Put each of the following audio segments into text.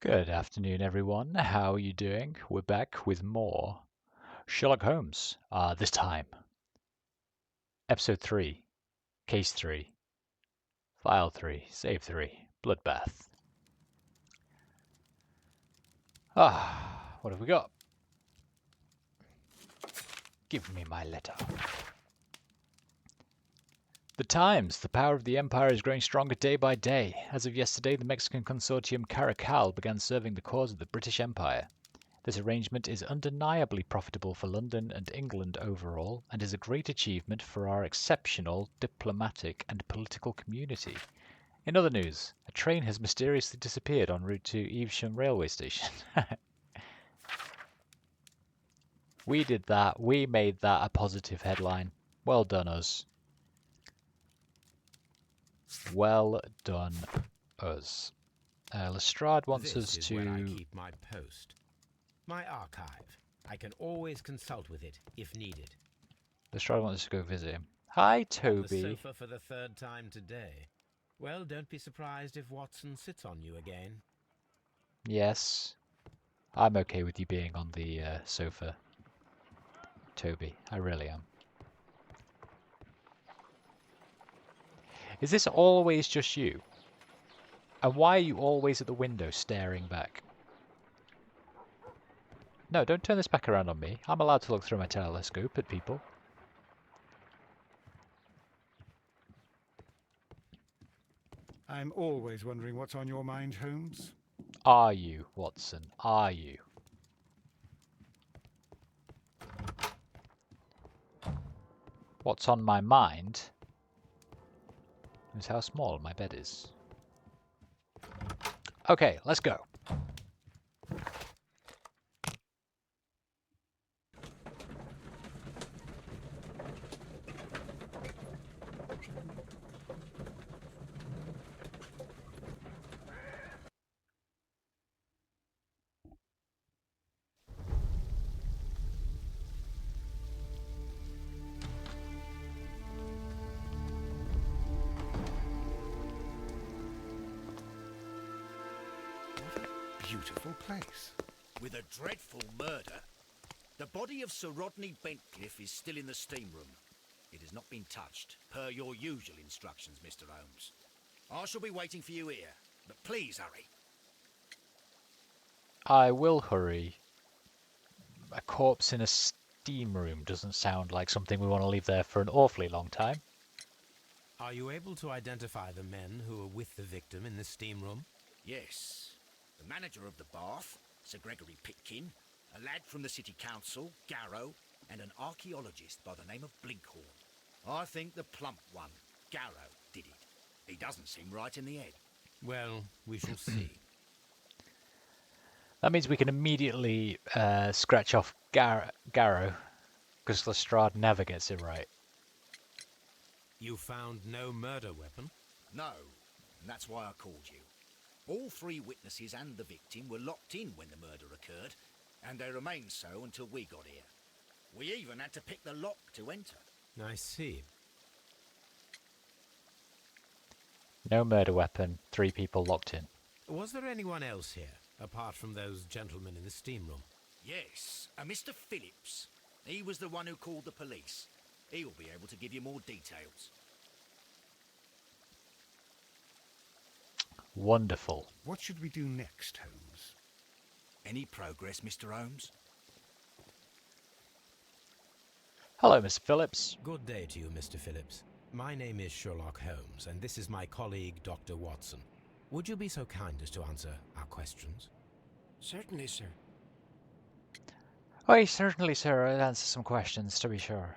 Good afternoon, everyone. How are you doing? We're back with more Sherlock Holmes. This time, Episode 3, Case 3, File 3, Save 3, Bloodbath. What have we got? Give me my letter. The Times. The power of the Empire is growing stronger day by day. As of yesterday, the Mexican consortium Caracal began serving the cause of the British Empire. This arrangement is undeniably profitable for London and England overall, and is a great achievement for our exceptional diplomatic and political community. In other news, a train has mysteriously disappeared en route to Evesham railway station. We did that. We made that a positive headline. Well done, us. Well done, us. Lestrade wants us This is to... where I keep my post. My archive. I can always consult with it if needed. Lestrade wants us to go visit him. Hi, On the Toby. sofa for the third time today. Well, don't be surprised if Watson sits on you again. Yes. I'm okay with you being on the sofa, Toby. I really am. Is this always just you? And why are you always at the window staring back? No, don't turn this back around on me. I'm allowed to look through my telescope at people. I'm always wondering what's on your mind, Holmes. Are you, Watson? Are you? What's on my mind is how small my bed is. Okay, let's go. Beautiful place. With a dreadful murder. The body of Sir Rodney Bentcliffe is still in the steam room. It has not been touched, per your usual instructions, Mr. Holmes. I shall be waiting for you here, but please hurry. I will hurry. A corpse in a steam room doesn't sound like something we want to leave there for an awfully long time. Are you able to identify the men who were with the victim in the steam room? Yes. The manager of the bath, Sir Gregory Pitkin, a lad from the City Council, Garrow, and an archaeologist by the name of Blinkhorn. I think the plump one, Garrow, did it. He doesn't seem right in the head. Well, we shall see. That means we can immediately scratch off Garrow, because Lestrade never gets it right. You found no murder weapon? No, and that's why I called you. All three witnesses and the victim were locked in when the murder occurred, and they remained so until we got here. We even had to pick the lock to enter. I see. No murder weapon, 3 people locked in. Was there anyone else here, apart from those gentlemen in the steam room? Yes, a Mr. Phillips. He was the one who called the police. He'll be able to give you more details. Wonderful. What should we do next, Holmes? Any progress, Mr. Holmes? Hello, Mr. Phillips. Good day to you, Mr. Phillips. My name is Sherlock Holmes, and this is my colleague, Dr. Watson. Would you be so kind as to answer our questions? Certainly, sir. Oh, certainly, sir. I'll answer some questions, to be sure.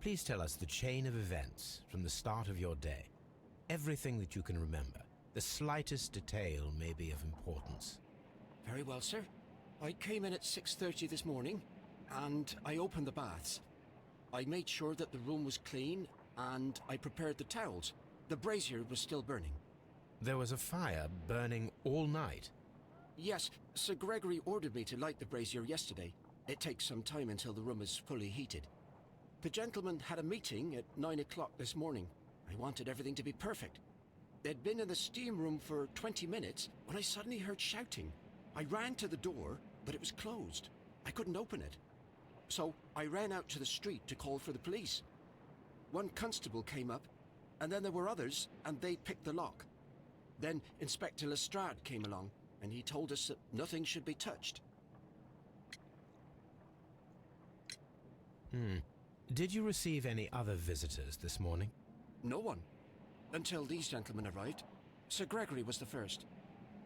Please tell us the chain of events from the start of your day. Everything that you can remember. The slightest detail may be of importance. Very well, sir. I came in at 6:30 this morning, and I opened the baths. I made sure that the room was clean, and I prepared the towels. The brazier was still burning. There was a fire burning all night. Yes, Sir Gregory ordered me to light the brazier yesterday. It takes some time until the room is fully heated. The gentlemen had a meeting at 9 o'clock this morning. I wanted everything to be perfect. They'd been in the steam room for 20 minutes when I suddenly heard shouting. I ran to the door, but it was closed. I couldn't open it. So I ran out to the street to call for the police. One constable came up, and then there were others, and they picked the lock. Then Inspector Lestrade came along, and he told us that nothing should be touched. Did you receive any other visitors this morning? No one. Until these gentlemen arrived. Sir Gregory was the first.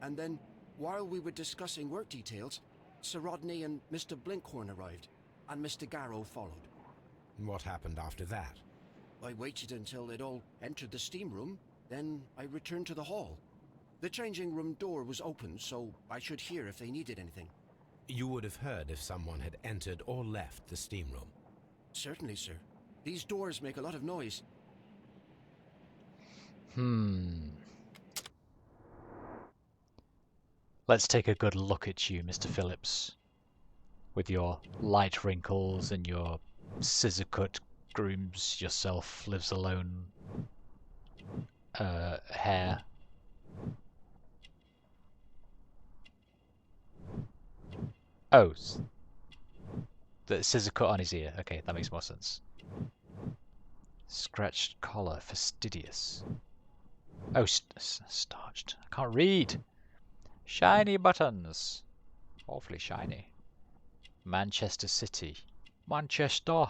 And then, while we were discussing work details, Sir Rodney and Mr. Blinkhorn arrived, and Mr. Garrow followed. What happened after that? I waited until they'd all entered the steam room, then I returned to the hall. The changing room door was open, so I should hear if they needed anything. You would have heard if someone had entered or left the steam room. Certainly, sir. These doors make a lot of noise. Let's take a good look at you, Mr. Phillips. With your light wrinkles and your scissor-cut, grooms yourself, lives alone hair. Oh, the scissor cut on his ear. Okay, that makes more sense. Scratched collar, fastidious. Oh, starched. I can't read. Shiny buttons. Awfully shiny. Manchester City. Manchester.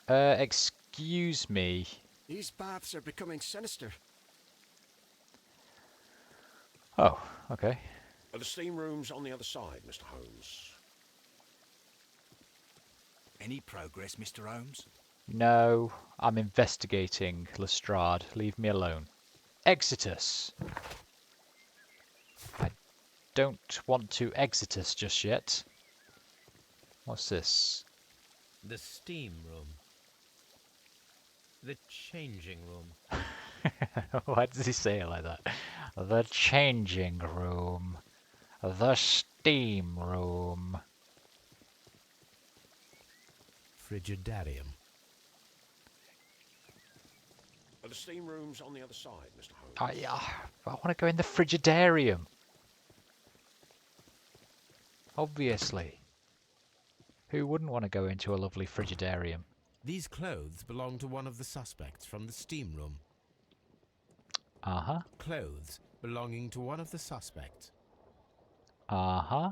Excuse me. These baths are becoming sinister. Oh, okay. The steam room's on the other side, Mr. Holmes. Any progress, Mr. Holmes? No, I'm investigating Lestrade. Leave me alone. Exitus. I don't want to exitus just yet. What's this? The steam room. The changing room. Why does he say it like that? The changing room. The steam room. Frigidarium. The steam room's on the other side, Mr. Holmes. I want to go in the frigidarium. Obviously. Who wouldn't want to go into a lovely frigidarium? These clothes belong to one of the suspects from the steam room. Uh-huh. Clothes belonging to one of the suspects. Uh-huh.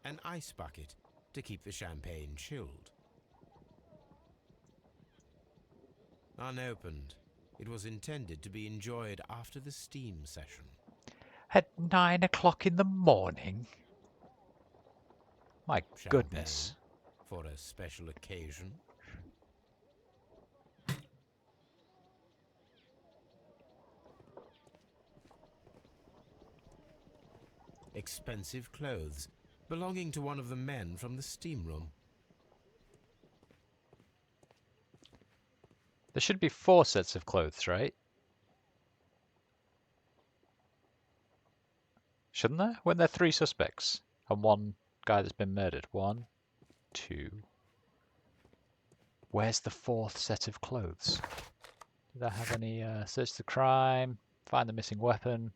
An ice bucket to keep the champagne chilled. Unopened. It was intended to be enjoyed after the steam session. At 9 o'clock in the morning? My Champagne goodness. For a special occasion. Expensive clothes belonging to one of the men from the steam room. There should be 4 sets of clothes, right? Shouldn't there? Weren't there 3 suspects? And 1 guy that's been murdered? 1, 2. Where's the 4th set of clothes? Did I have any search the crime? Find the missing weapon?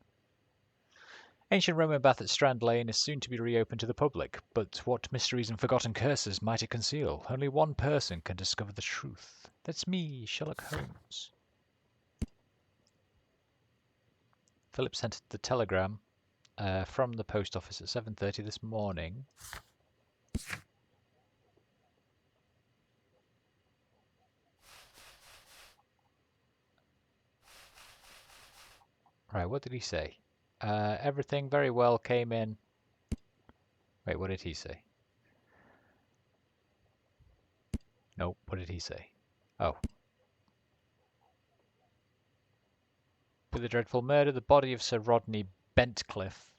Ancient Roman bath at Strand Lane is soon to be reopened to the public, but what mysteries and forgotten curses might it conceal? Only one person can discover the truth. That's me, Sherlock Holmes. Philip sent the telegram from the post office at 7:30 this morning. Right, what did he say? Everything very well came in. Wait, what did he say? Nope, what did he say? Oh. With the dreadful murder, the body of Sir Rodney Bentcliffe.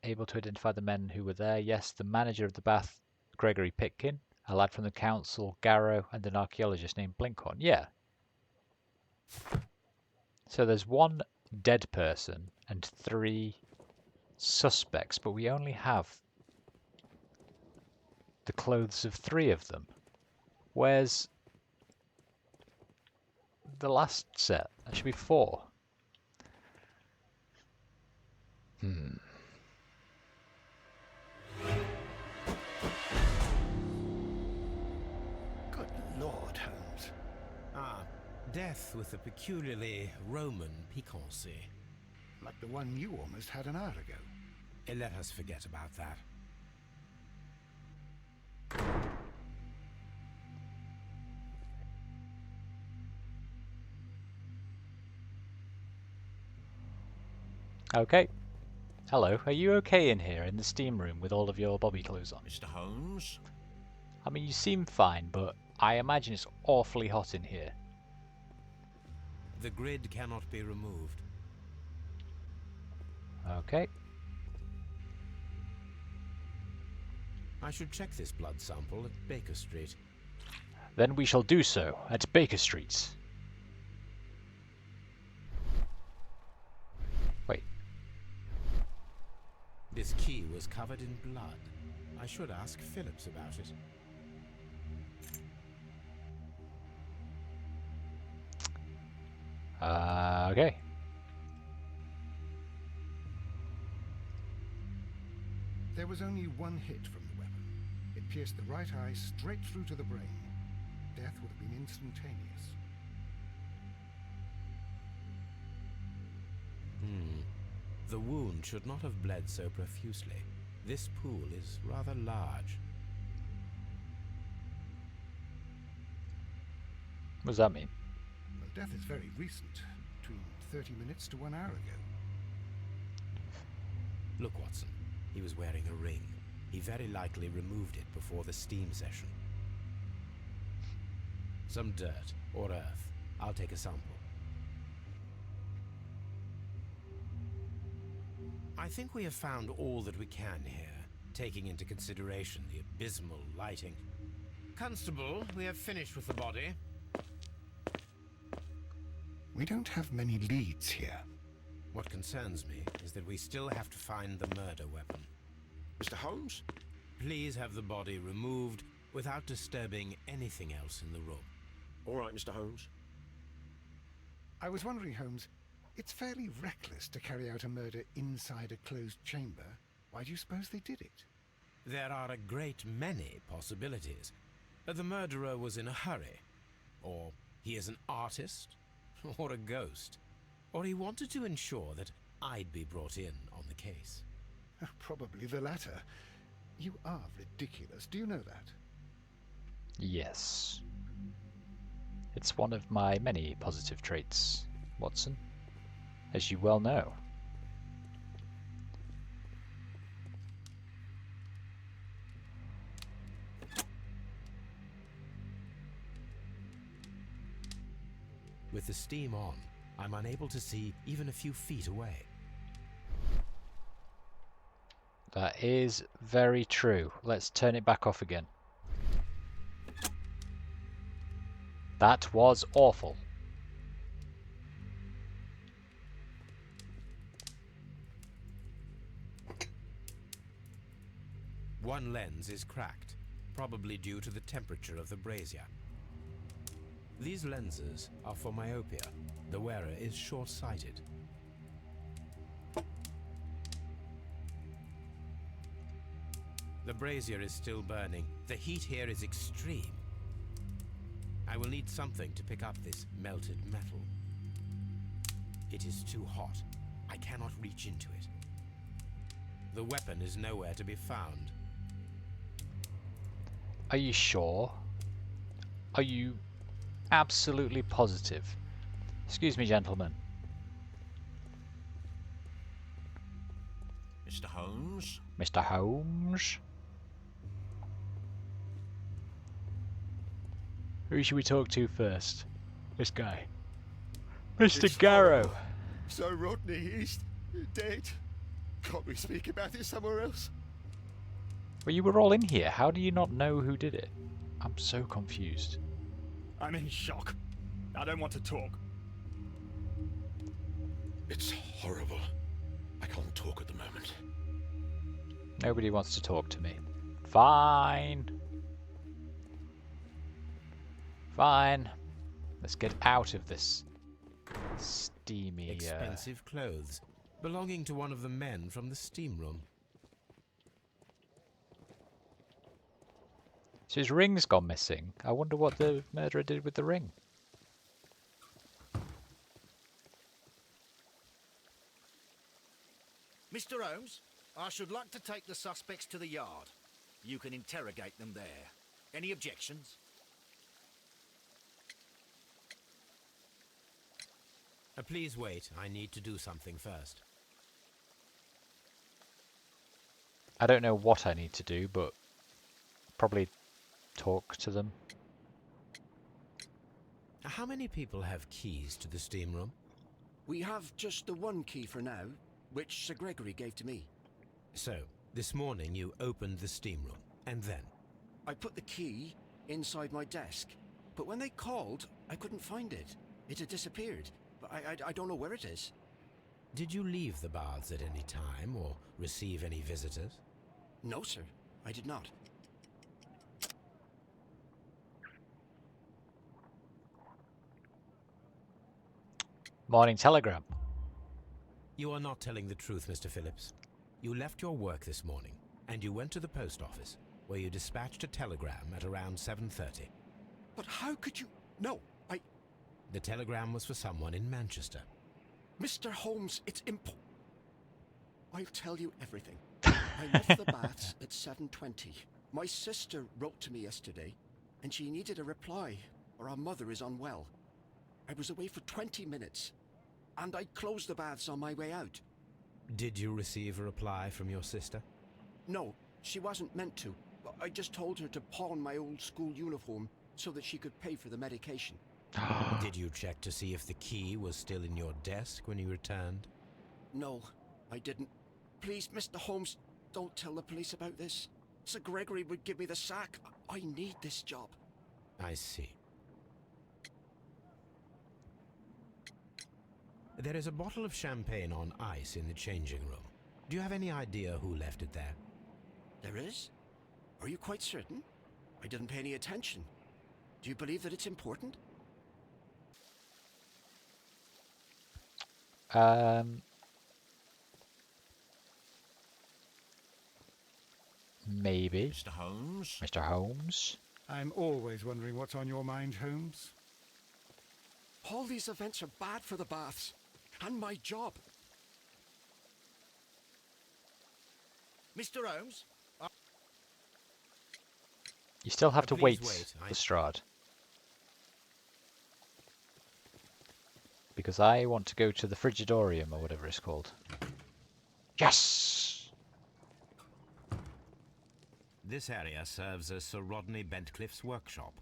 Able to identify the men who were there. Yes, the manager of the bath, Gregory Pitkin. A lad from the council, Garrow, and an archaeologist named Blinkhorn. Yeah. So there's one dead person and 3 suspects, but we only have the clothes of 3 of them. Where's the last set? That should be 4. Good Lord, Holmes. Ah, death with a peculiarly Roman piquancy. Like the one you almost had an hour ago. Let us forget about that. Okay. Hello, are you okay in here in the steam room with all of your bobby clothes on? Mr. Holmes? I mean, you seem fine, but I imagine it's awfully hot in here. The grid cannot be removed. Okay. I should check this blood sample at Baker Street. Then we shall do so at Baker Street. Wait. This key was covered in blood. I should ask Phillips about it. Okay. There was only one hit from the weapon. It pierced the right eye straight through to the brain. Death would have been instantaneous. The wound should not have bled so profusely. This pool is rather large. What does that mean? Well, death is very recent, between 30 minutes to 1 hour ago. Look, Watson. He was wearing a ring. He very likely removed it before the steam session. Some dirt or earth. I'll take a sample. I think we have found all that we can here, taking into consideration the abysmal lighting. Constable, we have finished with the body. We don't have many leads here. What concerns me is that we still have to find the murder weapon. Mr. Holmes? Please have the body removed without disturbing anything else in the room. All right, Mr. Holmes. I was wondering, Holmes, it's fairly reckless to carry out a murder inside a closed chamber. Why do you suppose they did it? There are a great many possibilities. The murderer was in a hurry. Or he is an artist. Or a ghost. Or he wanted to ensure that I'd be brought in on the case. Probably the latter. You are ridiculous. Do you know that? Yes. It's one of my many positive traits, Watson, as you well know. With the steam on, I'm unable to see even a few feet away. That is very true. Let's turn it back off again. That was awful. One lens is cracked, probably due to the temperature of the brazier. These lenses are for myopia. The wearer is short-sighted. The brazier is still burning. The heat here is extreme. I will need something to pick up this melted metal. It is too hot. I cannot reach into it. The weapon is nowhere to be found. Are you sure? Are you absolutely positive? Excuse me, gentlemen. Mr. Holmes? Mr. Holmes? Who should we talk to first? This guy. Mr. It's Garrow! horrible. So Rodney, he's dead. Can't we speak about it somewhere else? Well, you were all in here. How do you not know who did it? I'm so confused. I'm in shock. I don't want to talk. It's horrible. I can't talk at the moment. Nobody wants to talk to me. Fine. Fine. Let's get out of this steamy... Expensive clothes, belonging to one of the men from the steam room. So his ring's gone missing. I wonder what the murderer did with the ring. Mr. Holmes, I should like to take the suspects to the yard. You can interrogate them there. Any objections? Please wait. I need to do something first. I don't know what I need to do, but probably talk to them. How many people have keys to the steam room? We have just the one key for now, which Sir Gregory gave to me. So, this morning you opened the steam room, and then? I put the key inside my desk, but when they called, I couldn't find it. It had disappeared. I don't know where it is. Did you leave the baths at any time, or receive any visitors? No, sir. I did not. Morning telegram. You are not telling the truth, Mr. Phillips. You left your work this morning, and you went to the post office, where you dispatched a telegram at around 7:30. But how could you... No, The telegram was for someone in Manchester. Mr. Holmes, it's I'll tell you everything. I left the baths at 7:20. My sister wrote to me yesterday, and she needed a reply, or our mother is unwell. I was away for 20 minutes, and I closed the baths on my way out. Did you receive a reply from your sister? No, she wasn't meant to. I just told her to pawn my old school uniform so that she could pay for the medication. Did you check to see if the key was still in your desk when you returned? No, I didn't. Please, Mr. Holmes, don't tell the police about this. Sir Gregory would give me the sack. I need this job. I see. There is a bottle of champagne on ice in the changing room. Do you have any idea who left it there? There is? Are you quite certain? I didn't pay any attention. Do you believe that it's important? Maybe. Mr. Holmes? Mr. Holmes? I'm always wondering what's on your mind, Holmes. All these events are bad for the baths. And my job. Mr. Holmes? You still have to Please wait, wait, Lestrade. Because I want to go to the Frigidorium, or whatever it's called. Yes! This area serves as Sir Rodney Bentcliffe's workshop.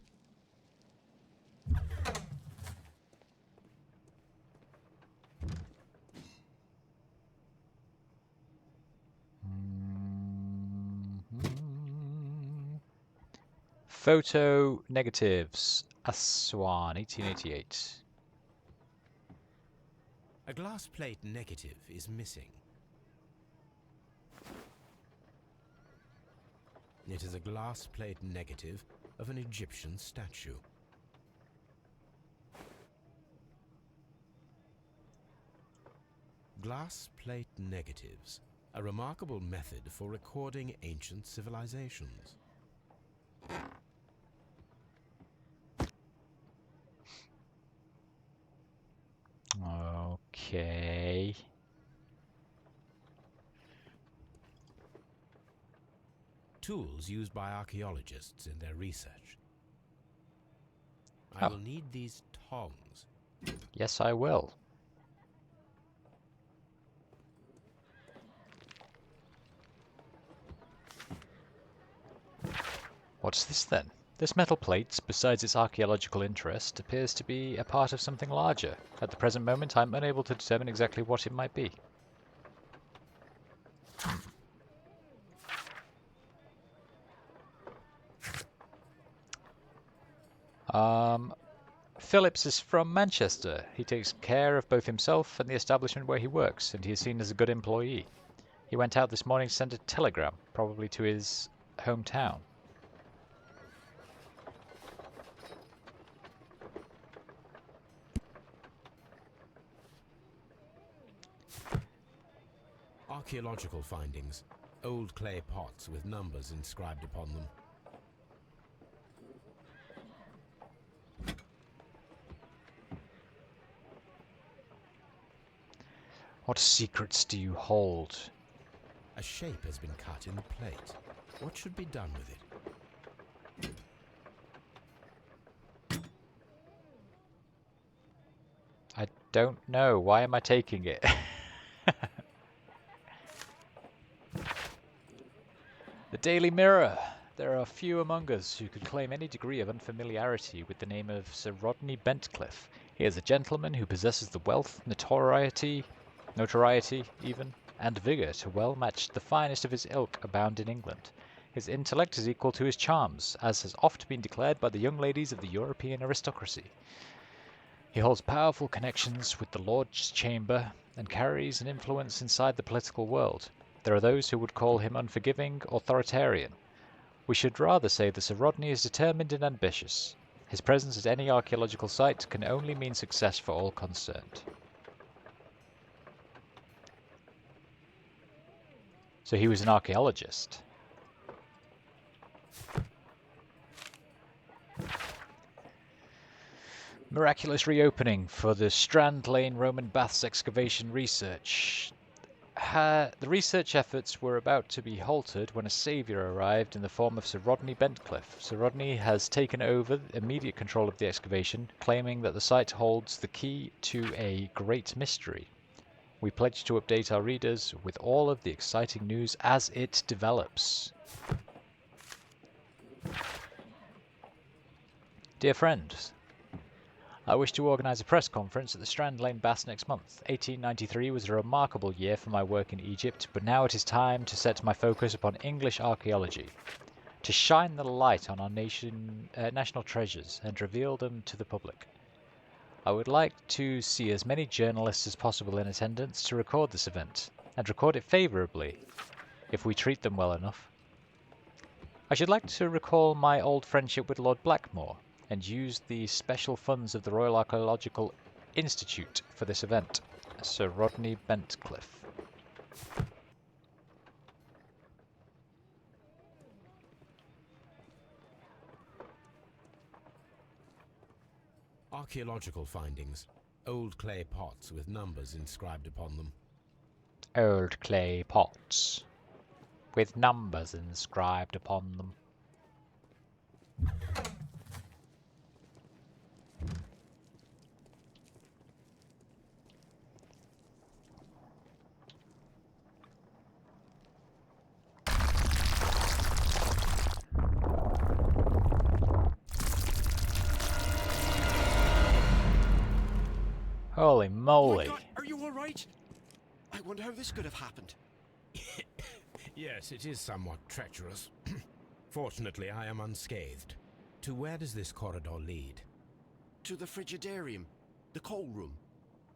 Photo negatives. Aswan, 1888. A glass plate negative is missing. It is a glass plate negative of an Egyptian statue. Glass plate negatives, a remarkable method for recording ancient civilizations. Okay. Tools used by archaeologists in their research. I will need these tongs. Yes, I will. What's this then? This metal plate, besides its archaeological interest, appears to be a part of something larger. At the present moment, I'm unable to determine exactly what it might be. Phillips is from Manchester. He takes care of both himself and the establishment where he works, and he is seen as a good employee. He went out this morning to send a telegram, probably to his hometown. Archaeological findings. Old clay pots with numbers inscribed upon them. What secrets do you hold? A shape has been cut in the plate. What should be done with it? I don't know. Why am I taking it? The Daily Mirror. There are few among us who could claim any degree of unfamiliarity with the name of Sir Rodney Bentcliffe. He is a gentleman who possesses the wealth, notoriety even, and vigour to well match the finest of his ilk abound in England. His intellect is equal to his charms, as has oft been declared by the young ladies of the European aristocracy. He holds powerful connections with the Lord's Chamber and carries an influence inside the political world. There are those who would call him unforgiving, authoritarian. We should rather say that Sir Rodney is determined and ambitious. His presence at any archaeological site can only mean success for all concerned. So he was an archaeologist. Miraculous reopening for the Strand Lane Roman Baths excavation research. The research efforts were about to be halted when a saviour arrived in the form of Sir Rodney Bentcliffe. Sir Rodney has taken over immediate control of the excavation, claiming that the site holds the key to a great mystery. We pledge to update our readers with all of the exciting news as it develops. Dear friends, I wish to organise a press conference at the Strand Lane Baths next month. 1893 was a remarkable year for my work in Egypt, but now it is time to set my focus upon English archaeology, to shine the light on our national treasures and reveal them to the public. I would like to see as many journalists as possible in attendance to record this event, and record it favourably, if we treat them well enough. I should like to recall my old friendship with Lord Blackmore, and use the special funds of the Royal Archaeological Institute for this event. Sir Rodney Bentcliffe. Archaeological findings. Old clay pots with numbers inscribed upon them. Old clay pots with numbers inscribed upon them. Holy moly. Oh my God, are you all right? I wonder how this could have happened. Yes, it is somewhat treacherous. Fortunately, I am unscathed. To where does this corridor lead? To the frigidarium, the coal room.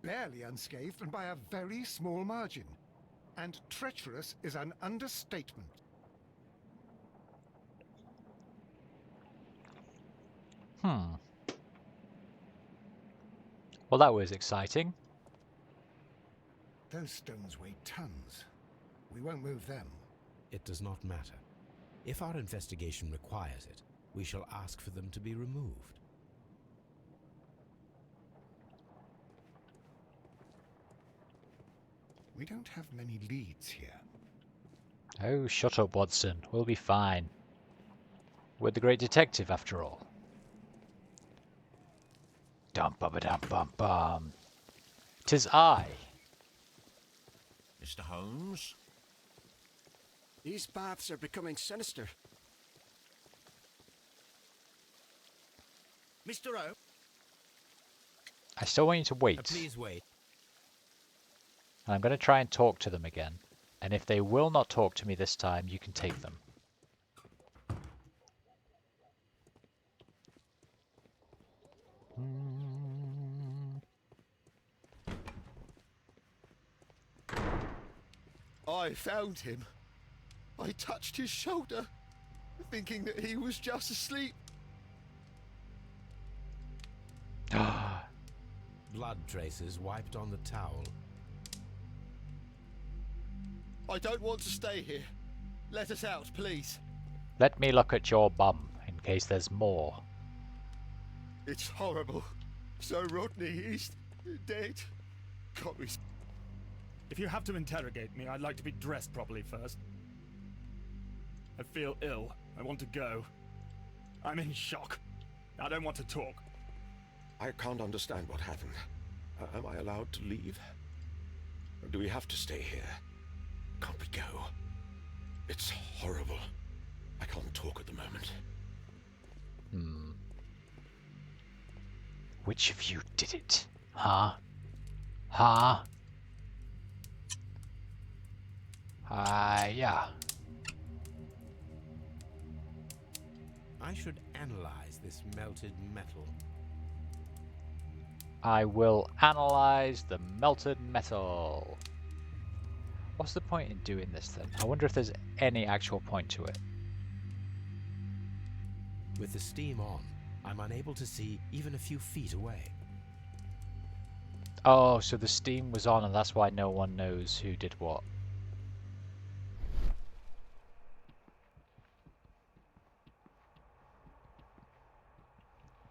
Barely unscathed and by a very small margin. And treacherous is an understatement. Well, that was exciting. Those stones weigh tons. We won't move them. It does not matter. If our investigation requires it, we shall ask for them to be removed. We don't have many leads here. Oh, shut up, Watson. We'll be fine. We're the great detective, after all. Dum-bum-ba-dum-bum-bum. 'Tis I. Mr. Holmes? These baths are becoming sinister. Mr. O? I still want you to wait. Please wait. And I'm going to try and talk to them again. And if they will not talk to me this time, you can take them. I found him. I touched his shoulder, thinking that he was just asleep. Blood traces wiped on the towel. I don't want to stay here. Let us out, please. Let me look at your bum, in case there's more. It's horrible. So Rodney, he's dead. Can't we... If you have to interrogate me, I'd like to be dressed properly first. I feel ill. I want to go. I'm in shock. I don't want to talk. I can't understand what happened. Am I allowed to leave? Or do we have to stay here? Can't we go? It's horrible. I can't talk at the moment. Which of you did it? Huh? Huh? Yeah. I should analyze this melted metal. I will analyze the melted metal. What's the point in doing this then? I wonder if there's any actual point to it. With the steam on, I'm unable to see even a few feet away. Oh, so the steam was on and that's why no one knows who did what.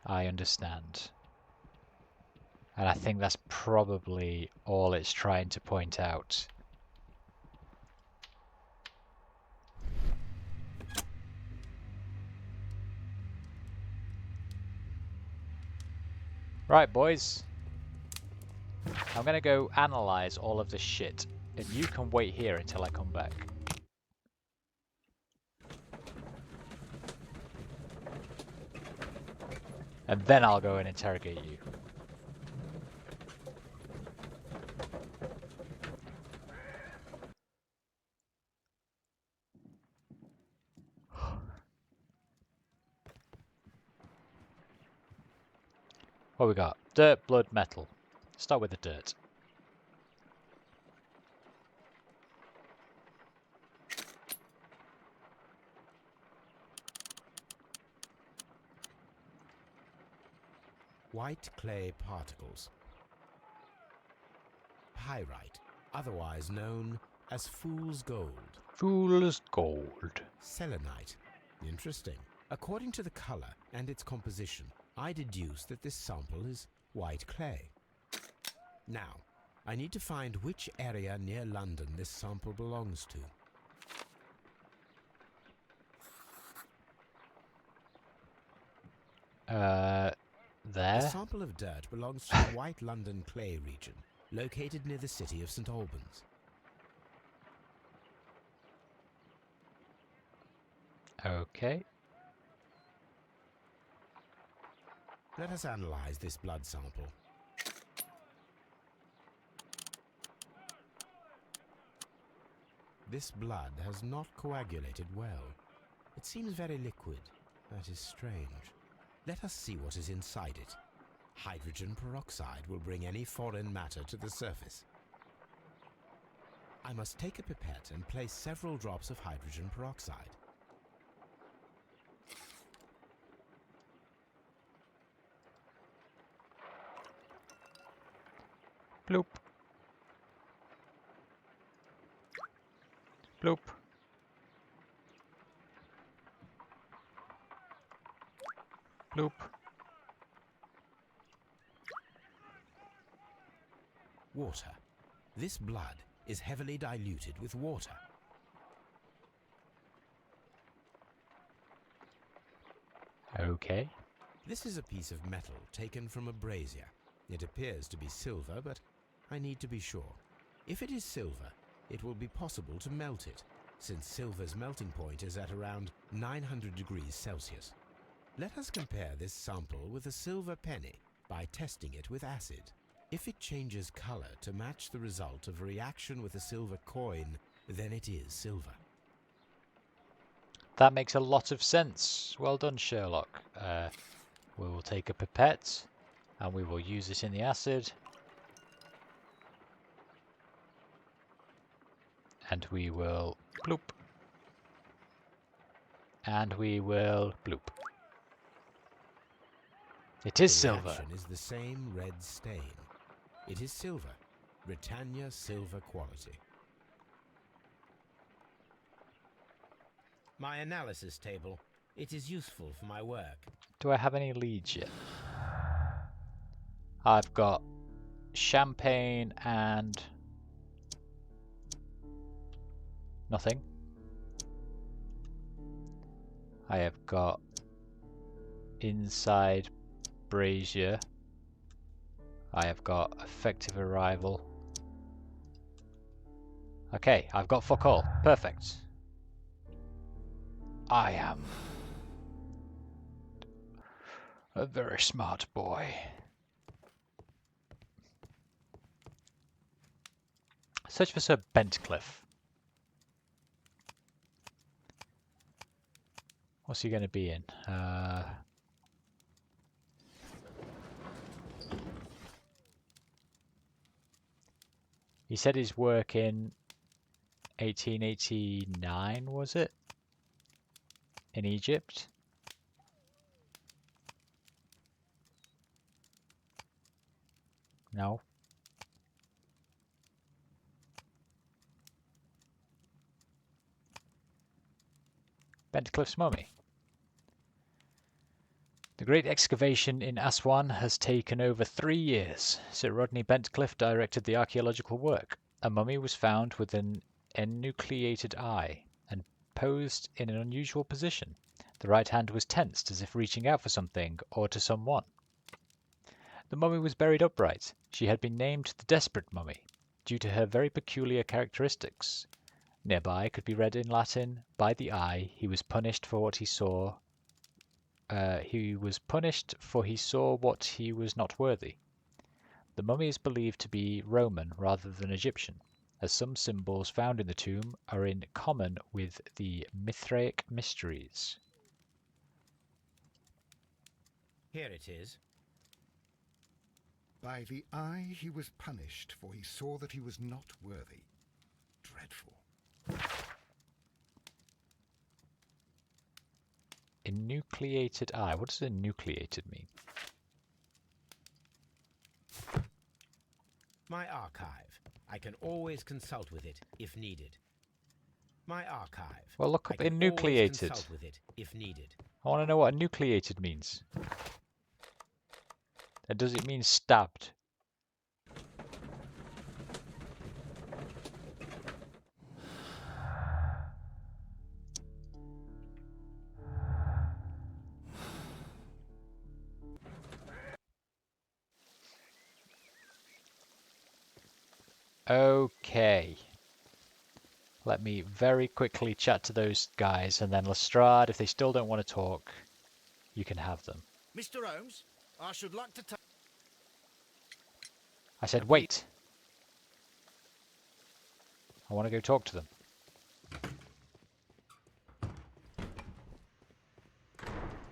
I understand. And I think that's probably all it's trying to point out. Right, boys. I'm gonna go analyze all of this shit, and you can wait here until I come back. And then I'll go and interrogate you. What we got? Dirt, blood, metal. Start with the dirt. White clay particles. Pyrite, otherwise known as fool's gold. Fool's gold. Selenite. Interesting. According to the color and its composition, I deduce that this sample is white clay. Now, I need to find which area near London this sample belongs to. There? A sample of dirt belongs to the White London clay region, located near the city of St. Albans. Okay. Let us analyze this blood sample. This blood has not coagulated well. It seems very liquid. That is strange. Let us see what is inside it. Hydrogen peroxide will bring any foreign matter to the surface. I must take a pipette and place several drops of hydrogen peroxide. Bloop. Bloop. Bloop. Water. This blood is heavily diluted with water. Okay. This is a piece of metal taken from a brazier. It appears to be silver, but I need to be sure. If it is silver, it will be possible to melt it, since silver's melting point is at around 900 degrees Celsius. Let us compare this sample with a silver penny by testing it with acid. If it changes color to match the result of a reaction with a silver coin, then it is silver. That makes a lot of sense. Well done, Sherlock. We will take a pipette and we will use it in the acid. And we will bloop. And we will bloop. It is The silver. reaction is the same red stain. It is silver. Britannia silver quality. My analysis table. It is useful for my work. Do I have any leads yet? I've got champagne and nothing. I have got inside brazier. I have got effective arrival. Okay, I've got fuck all. Perfect. I am a very smart boy. Search for Sir Bentcliffe. What's he going to be in? He said his work in 1889, was it? In Egypt? No. Bentcliffe's mummy. The great excavation in Aswan has taken over 3 years. Sir Rodney Bentcliffe directed the archaeological work. A mummy was found with an enucleated eye and posed in an unusual position. The right hand was tensed as if reaching out for something or to someone. The mummy was buried upright. She had been named the Desperate Mummy due to her very peculiar characteristics. Nearby could be read in Latin, "By the eye, he was punished for what he saw. He was punished for he saw what he was not worthy." The mummy is believed to be Roman rather than Egyptian, as some symbols found in the tomb are in common with the Mithraic mysteries. Here it is. By the eye he was punished, for he saw that he was not worthy. Dreadful. Enucleated eye. What does enucleated mean? My archive. I can always consult with it if needed. My archive. Well, look up I can enucleated. always consult with it if needed. I want to know what enucleated means. And does it mean stabbed? Okay. Let me very quickly chat to those guys, and then Lestrade, if they still don't want to talk, you can have them. Mr. Holmes, I should like to I said wait. I want to go talk to them.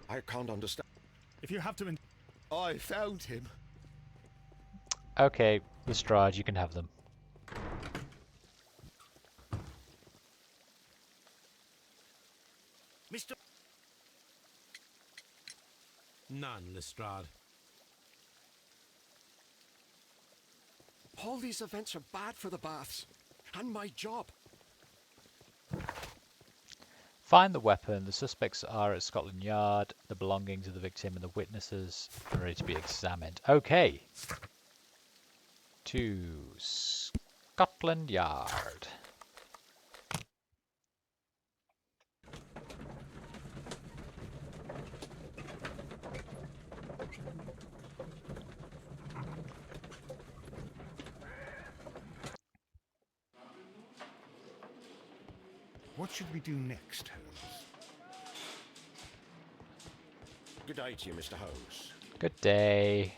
I can't understand. If you have to... I found him. Okay, Lestrade, you can have them. Mr. None, Lestrade. All these events are bad for the baths. And my job. Find the weapon. The suspects are at Scotland Yard. The belongings of the victim and the witnesses are ready to be examined. Okay. To Scotland Yard. What should we do next, Holmes? Good day to you, Mr. Holmes. Good day.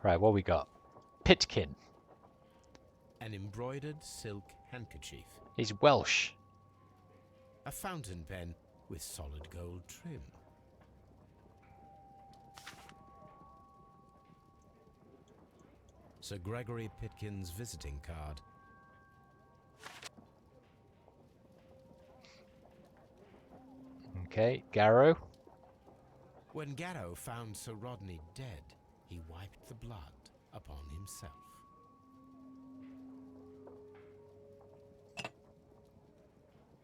Right, what we got? Pitkin. An embroidered silk handkerchief. He's Welsh. A fountain pen with solid gold trim. Sir Gregory Pitkin's visiting card. Okay, Garrow. When Garrow found Sir Rodney dead, he wiped the blood upon himself.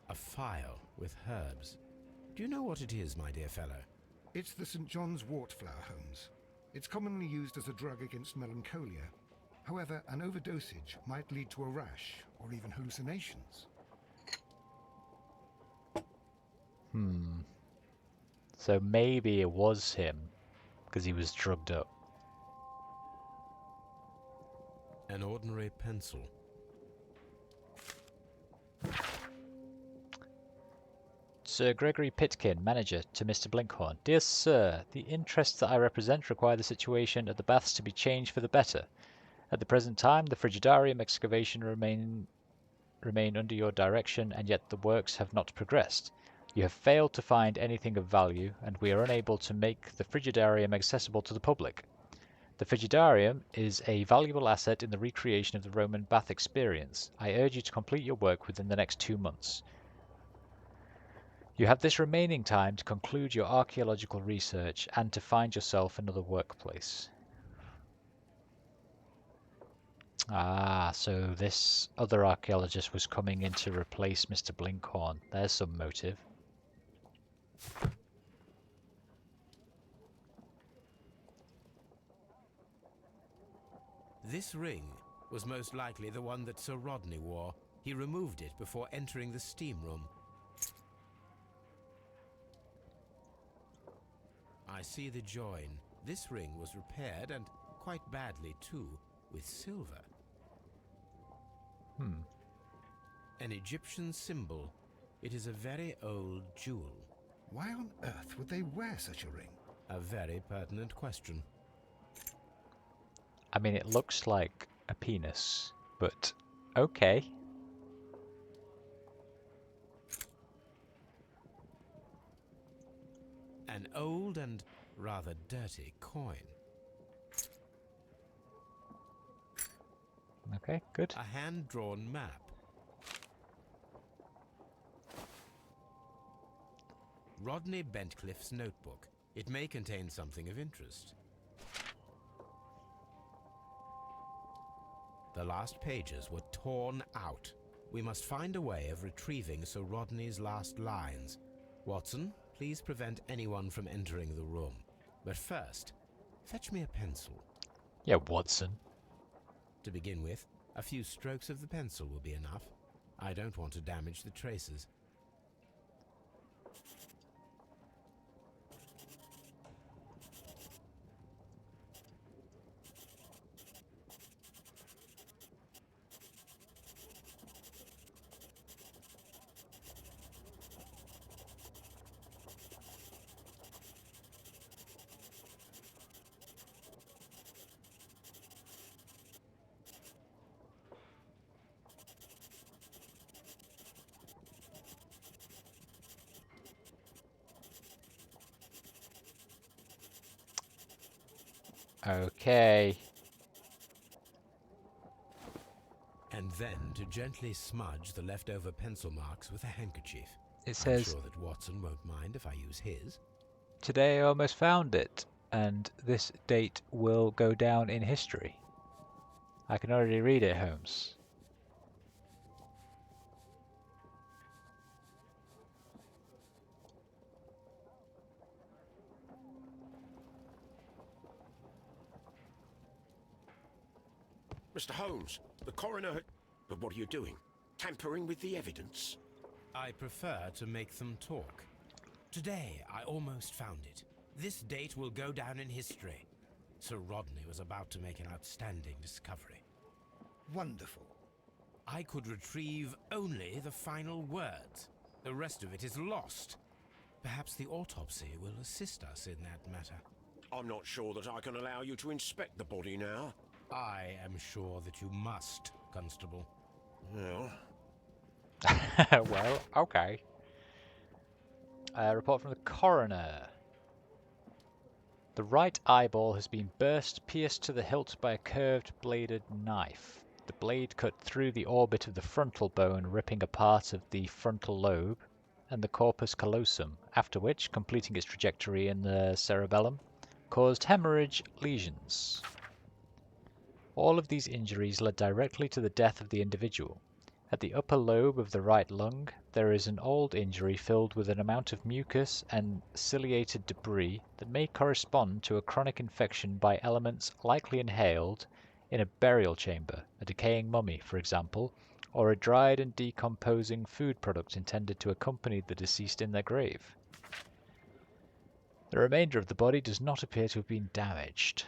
A phial with herbs. Do you know what it is, my dear fellow? It's the St. John's wort flower, Holmes. It's commonly used as a drug against melancholia. However, an overdosage might lead to a rash or even hallucinations. So maybe it was him, because he was drugged up. An ordinary pencil. Sir Gregory Pitkin, manager, to Mr. Blinkhorn. Dear Sir, the interests that I represent require the situation at the baths to be changed for the better. At the present time, the frigidarium excavation remain under your direction, and yet the works have not progressed. You have failed to find anything of value, and we are unable to make the frigidarium accessible to the public. The frigidarium is a valuable asset in the recreation of the Roman bath experience. I urge you to complete your work within the next 2 months. You have this remaining time to conclude your archaeological research and to find yourself another workplace. Ah, so this other archaeologist was coming in to replace Mr. Blinkhorn. There's some motive. This ring was most likely the one that Sir Rodney wore. He removed it before entering the steam room. I see the join. This ring was repaired, and quite badly too, with silver. An Egyptian symbol. It is a very old jewel. Why on earth would they wear such a ring? A very pertinent question. I mean, it looks like a penis, but okay. An old and rather dirty coin. Okay, good. A hand-drawn map. Rodney Bentcliffe's notebook. It may contain something of interest. The last pages were torn out. We must find a way of retrieving Sir Rodney's last lines. Watson, please prevent anyone from entering the room. But first, fetch me a pencil. Yeah, Watson. To begin with, a few strokes of the pencil will be enough. I don't want to damage the traces. Okay. And then to gently smudge the leftover pencil marks with a handkerchief. It I'm says, sure that Watson won't mind if I use his. today I almost found it, and this date will go down in history. I can already read it, Holmes. Mr. Holmes, the coroner... But what are you doing? Tampering with the evidence? I prefer to make them talk. Today, I almost found it. This date will go down in history. Sir Rodney was about to make an outstanding discovery. Wonderful. I could retrieve only the final words. The rest of it is lost. Perhaps the autopsy will assist us in that matter. I'm not sure that I can allow you to inspect the body now. I am sure that you must, Constable. Well... Well, okay. Report from the coroner. The right eyeball has been pierced to the hilt by a curved bladed knife. The blade cut through the orbit of the frontal bone, ripping a part of the frontal lobe and the corpus callosum, after which, completing its trajectory in the cerebellum, caused hemorrhage lesions. All of these injuries led directly to the death of the individual. At the upper lobe of the right lung, there is an old injury filled with an amount of mucus and ciliated debris that may correspond to a chronic infection by elements likely inhaled in a burial chamber, a decaying mummy, for example, or a dried and decomposing food product intended to accompany the deceased in their grave. The remainder of the body does not appear to have been damaged.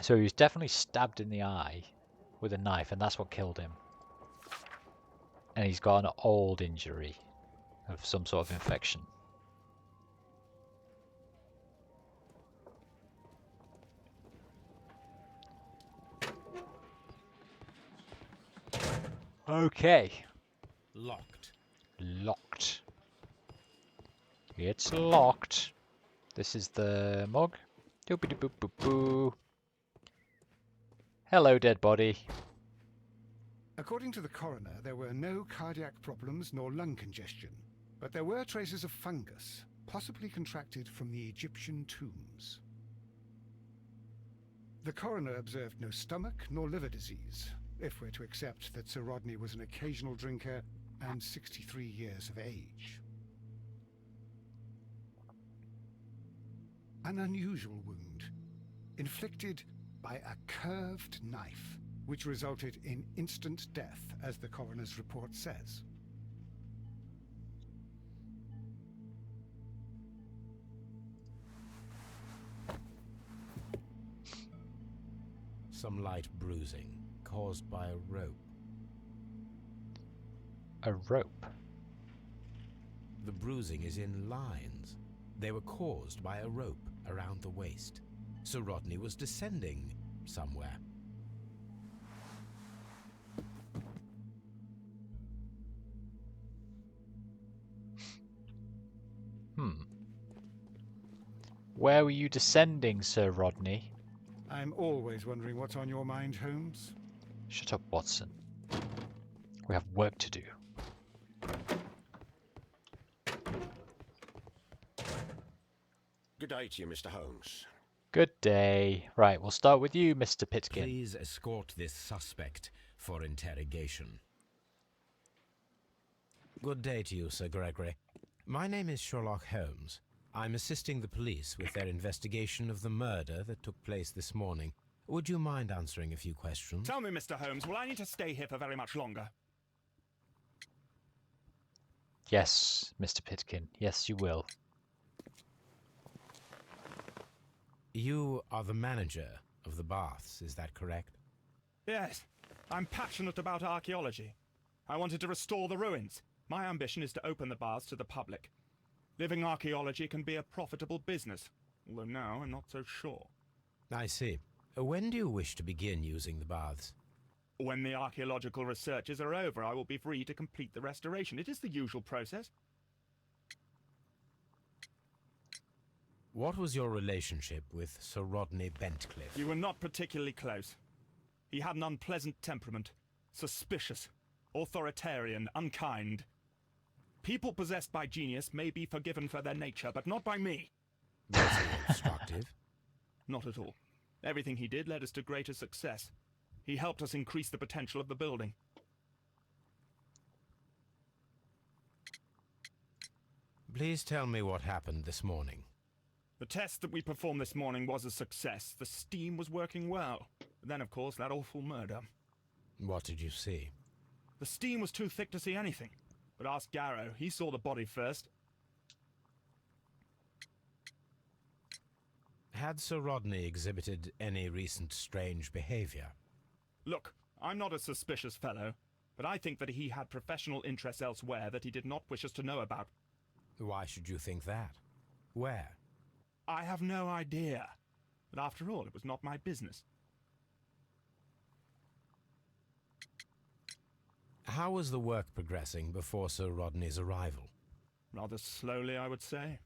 So he was definitely stabbed in the eye with a knife, and that's what killed him. And he's got an old injury of some sort of infection. Okay. Locked. Locked. It's locked. This is the mug. Doopity boop boop boo. Hello, dead body. According to the coroner, there were no cardiac problems nor lung congestion, but there were traces of fungus, possibly contracted from the Egyptian tombs. The coroner observed no stomach nor liver disease, if we're to accept that Sir Rodney was an occasional drinker and 63 years of age. An unusual wound, inflicted by a curved knife, which resulted in instant death, as the coroner's report says. Some light bruising caused by a rope. A rope. The bruising is in lines. They were caused by a rope around the waist. Sir Rodney was descending somewhere. Where were you descending, Sir Rodney? I'm always wondering what's on your mind, Holmes. Shut up, Watson. We have work to do. Good day to you, Mr. Holmes. Good day. Right, we'll start with you, Mr. Pitkin. Please escort this suspect for interrogation. Good day to you, Sir Gregory. My name is Sherlock Holmes. I'm assisting the police with their investigation of the murder that took place this morning. Would you mind answering a few questions? Tell me, Mr. Holmes, will I need to stay here for very much longer? Yes, Mr. Pitkin. Yes, you will. You are the manager of the baths, is that correct? Yes. I'm passionate about archaeology. I wanted to restore the ruins. My ambition is to open the baths to the public. Living archaeology can be a profitable business, although now I'm not so sure. I see. When do you wish to begin using the baths? When the archaeological researches are over, I will be free to complete the restoration. It is the usual process. What was your relationship with Sir Rodney Bentcliffe? You were not particularly close. He had an unpleasant temperament, suspicious, authoritarian, unkind. People possessed by genius may be forgiven for their nature, but not by me. Was he obstructive? Not at all. Everything he did led us to greater success. He helped us increase the potential of the building. Please tell me what happened this morning. The test that we performed this morning was a success. The steam was working well. But then, of course, that awful murder. What did you see? The steam was too thick to see anything. But ask Garrow. He saw the body first. Had Sir Rodney exhibited any recent strange behavior? Look, I'm not a suspicious fellow, but I think that he had professional interests elsewhere that he did not wish us to know about. Why should you think that? Where? I have no idea. But after all, it was not my business. How was the work progressing before Sir Rodney's arrival? Rather slowly, I would say.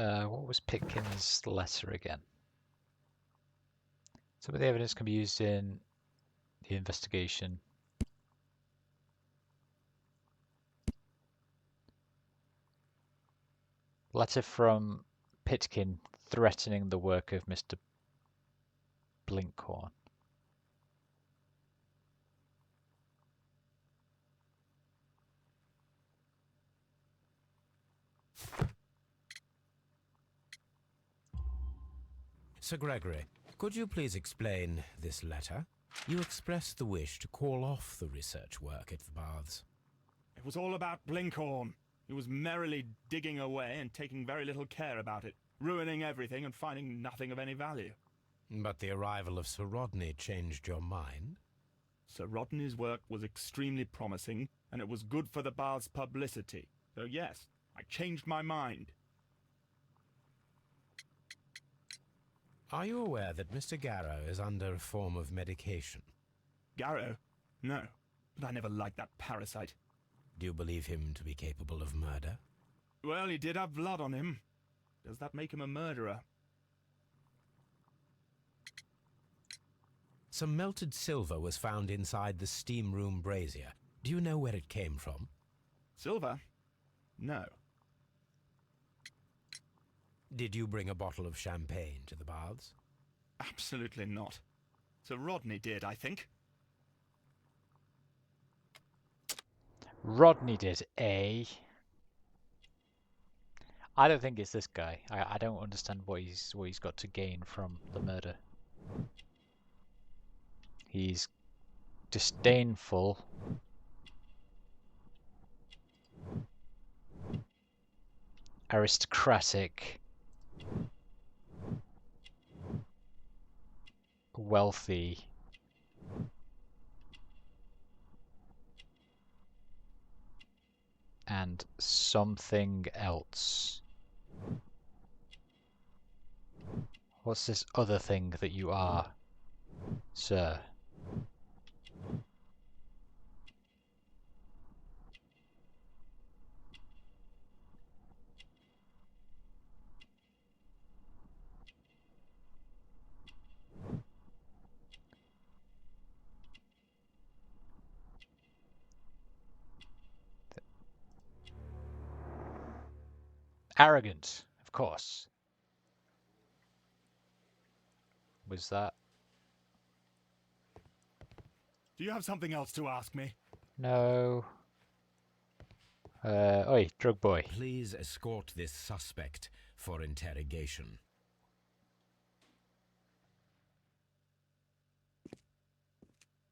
What was Pitkin's letter again? Some of the evidence can be used in the investigation. Letter from Pitkin threatening the work of Mr. Blinkhorn. Sir Gregory, could you please explain this letter? You expressed the wish to call off the research work at the baths. It was all about Blinkhorn. He was merrily digging away and taking very little care about it, ruining everything and finding nothing of any value. But the arrival of Sir Rodney changed your mind? Sir Rodney's work was extremely promising, and it was good for the bath's publicity. So yes, I changed my mind. Are you aware that Mr. Garrow is under a form of medication? Garrow? No, but I never liked that parasite. Do you believe him to be capable of murder? Well, he did have blood on him. Does that make him a murderer? Some melted silver was found inside the steam room brazier. Do you know where it came from? Silver? No. Did you bring a bottle of champagne to the baths? Absolutely not. Sir Rodney did, I think. Rodney did, eh? I don't think it's this guy. I don't understand what he's got to gain from the murder. He's disdainful. Aristocratic. Wealthy. And something else. What's this other thing that you are, sir? Arrogant, of course. Was that? Do you have something else to ask me? No. Oi, drug boy. Please escort this suspect for interrogation.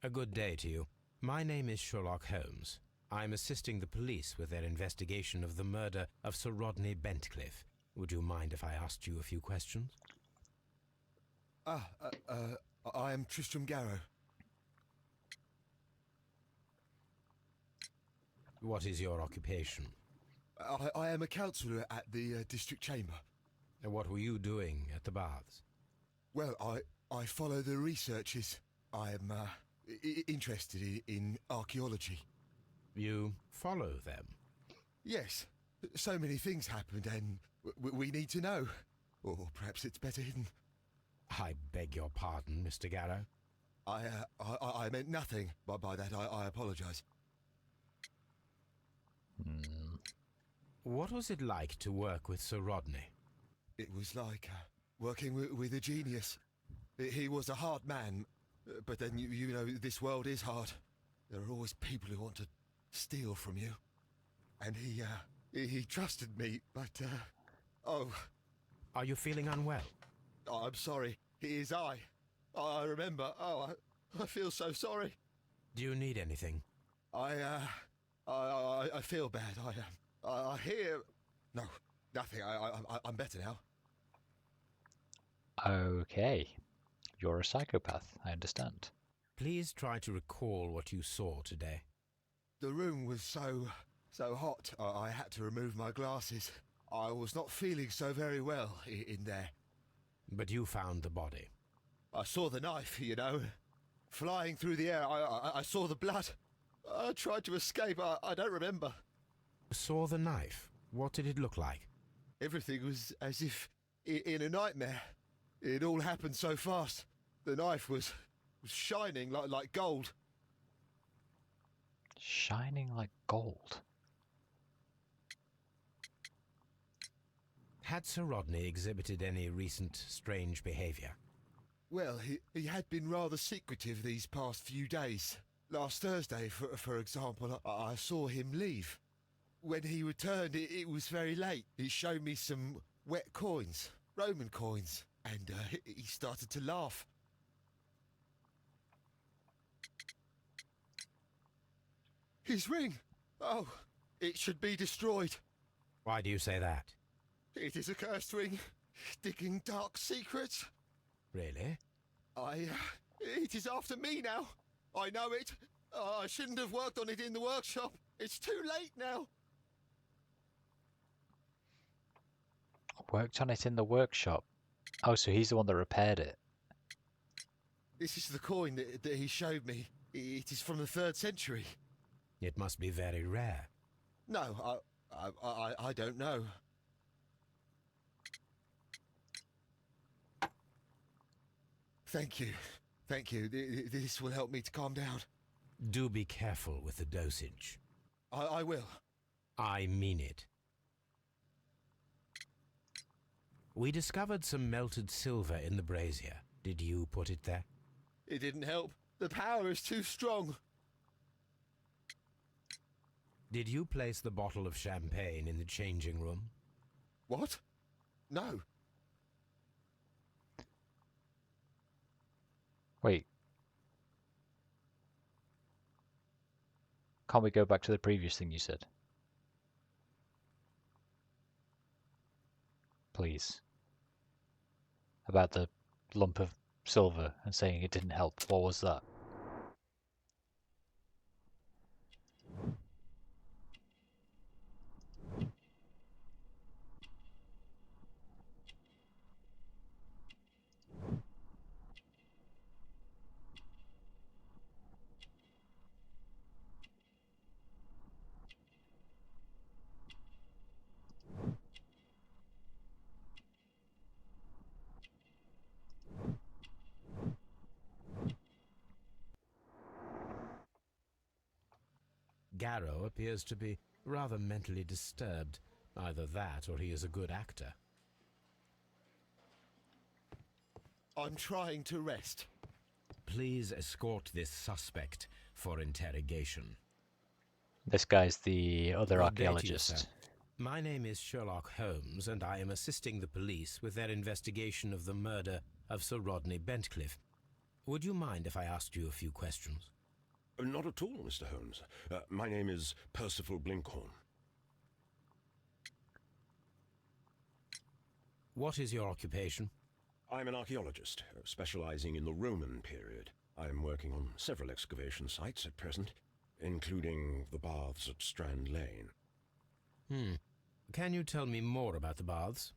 A good day to you. My name is Sherlock Holmes. I'm assisting the police with their investigation of the murder of Sir Rodney Bentcliffe. Would you mind if I asked you a few questions? I am Tristram Garrow. What is your occupation? I am a councillor at the district chamber. And what were you doing at the baths? Well, I follow the researches. I am interested in archaeology. You follow them? Yes. So many things happened and we need to know. Or perhaps it's better hidden. I beg your pardon, Mr. Garrow. I meant nothing by that. I apologise. What was it like to work with Sir Rodney? It was like working with a genius. He was a hard man, but then you know this world is hard. There are always people who want to steal from you. And he trusted me, but oh. Are you feeling unwell? Oh, I'm sorry. It is I remember. Oh, I feel so sorry. Do you need anything? I feel bad. I hear. No, nothing. I'm better now. Okay. You're a psychopath, I understand. Please try to recall what you saw today. The room was so hot. I had to remove my glasses. I was not feeling so very well in there. But you found the body. I saw the knife, you know, flying through the air. I saw the blood. I tried to escape. I don't remember. You saw the knife. What did it look like? Everything was as if in a nightmare. It all happened so fast. The knife was shining like gold. Shining like gold. Had Sir Rodney exhibited any recent strange behavior? Well, he had been rather secretive these past few days. Last Thursday, for example, I saw him leave. When he returned, it was very late. He showed me some wet coins, Roman coins, and he started to laugh. His ring! Oh, it should be destroyed. Why do you say that? It is a cursed ring, digging dark secrets. Really? It is after me now. I know it. I shouldn't have worked on it in the workshop. It's too late now. Worked on it in the workshop. Oh, so he's the one that repaired it. This is the coin that he showed me. It is from the 3rd century. It must be very rare. No, I don't know. Thank you. Thank you. This will help me to calm down. Do be careful with the dosage. I will. I mean it. We discovered some melted silver in the brazier. Did you put it there? It didn't help. The power is too strong. Did you place the bottle of champagne in the changing room? What? No. Wait. Can't we go back to the previous thing you said? Please. About the lump of silver and saying it didn't help. What was that? Garrow appears to be rather mentally disturbed. Either that or he is a good actor. I'm trying to rest. Please escort this suspect for interrogation. This guy's the other Good day to you, archaeologist. sir. My name is Sherlock Holmes, and I am assisting the police with their investigation of the murder of Sir Rodney Bentcliffe. Would you mind if I asked you a few questions? Not at all, Mr. Holmes. My name is Percival Blinkhorn. What is your occupation? I'm an archaeologist, specializing in the Roman period. I'm working on several excavation sites at present, including the baths at Strand Lane. Can you tell me more about the baths?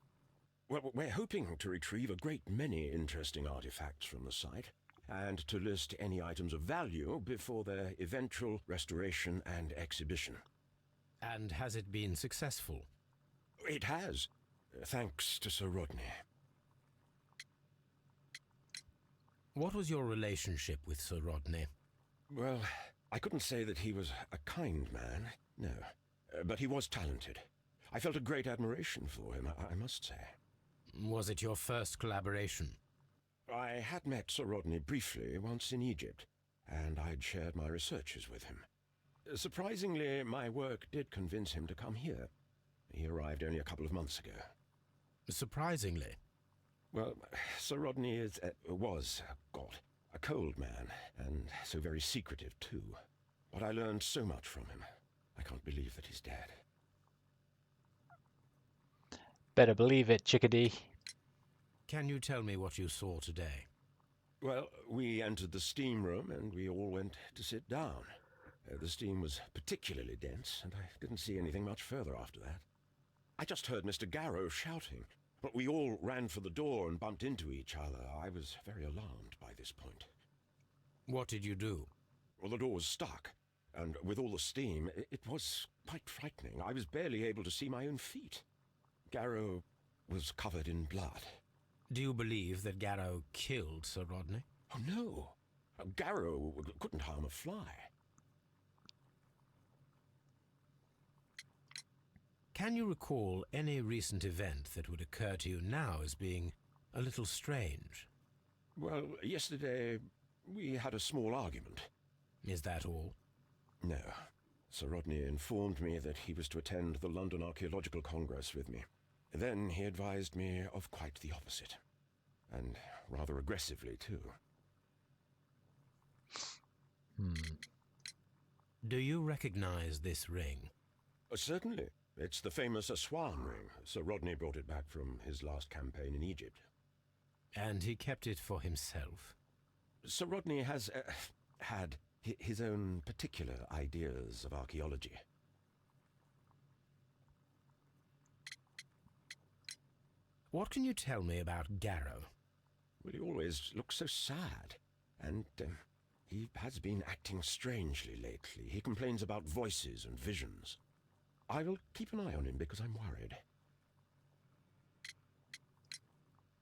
Well, we're hoping to retrieve a great many interesting artifacts from the site, and to list any items of value before their eventual restoration and exhibition. And has it been successful? It has, thanks to Sir Rodney. What was your relationship with Sir Rodney? Well, I couldn't say that he was a kind man, no. But he was talented. I felt a great admiration for him, I must say. Was it your first collaboration? I had met Sir Rodney briefly once in Egypt, and I'd shared my researches with him. Surprisingly, my work did convince him to come here. He arrived only a couple of months ago. Surprisingly? Well, Sir Rodney was a cold man, and so very secretive too. But I learned so much from him. I can't believe that he's dead. Better believe it, chickadee. Can you tell me what you saw today? Well, we entered the steam room and we all went to sit down. The steam was particularly dense, and I didn't see anything much further after that. I just heard Mr. Garrow shouting, but we all ran for the door and bumped into each other. I was very alarmed by this point. What did you do? Well, the door was stuck, and with all the steam, it was quite frightening. I was barely able to see my own feet. Garrow was covered in blood. Do you believe that Garrow killed Sir Rodney? Oh, no. Garrow couldn't harm a fly. Can you recall any recent event that would occur to you now as being a little strange? Well, yesterday we had a small argument. Is that all? No. Sir Rodney informed me that he was to attend the London Archaeological Congress with me. Then he advised me of quite the opposite. And rather aggressively, too. Do you recognize this ring? Certainly. It's the famous Aswan ring. Sir Rodney brought it back from his last campaign in Egypt. And he kept it for himself? Sir Rodney has had his own particular ideas of archaeology. What can you tell me about Garrow? Well, he always looks so sad. And he has been acting strangely lately. He complains about voices and visions. I will keep an eye on him because I'm worried.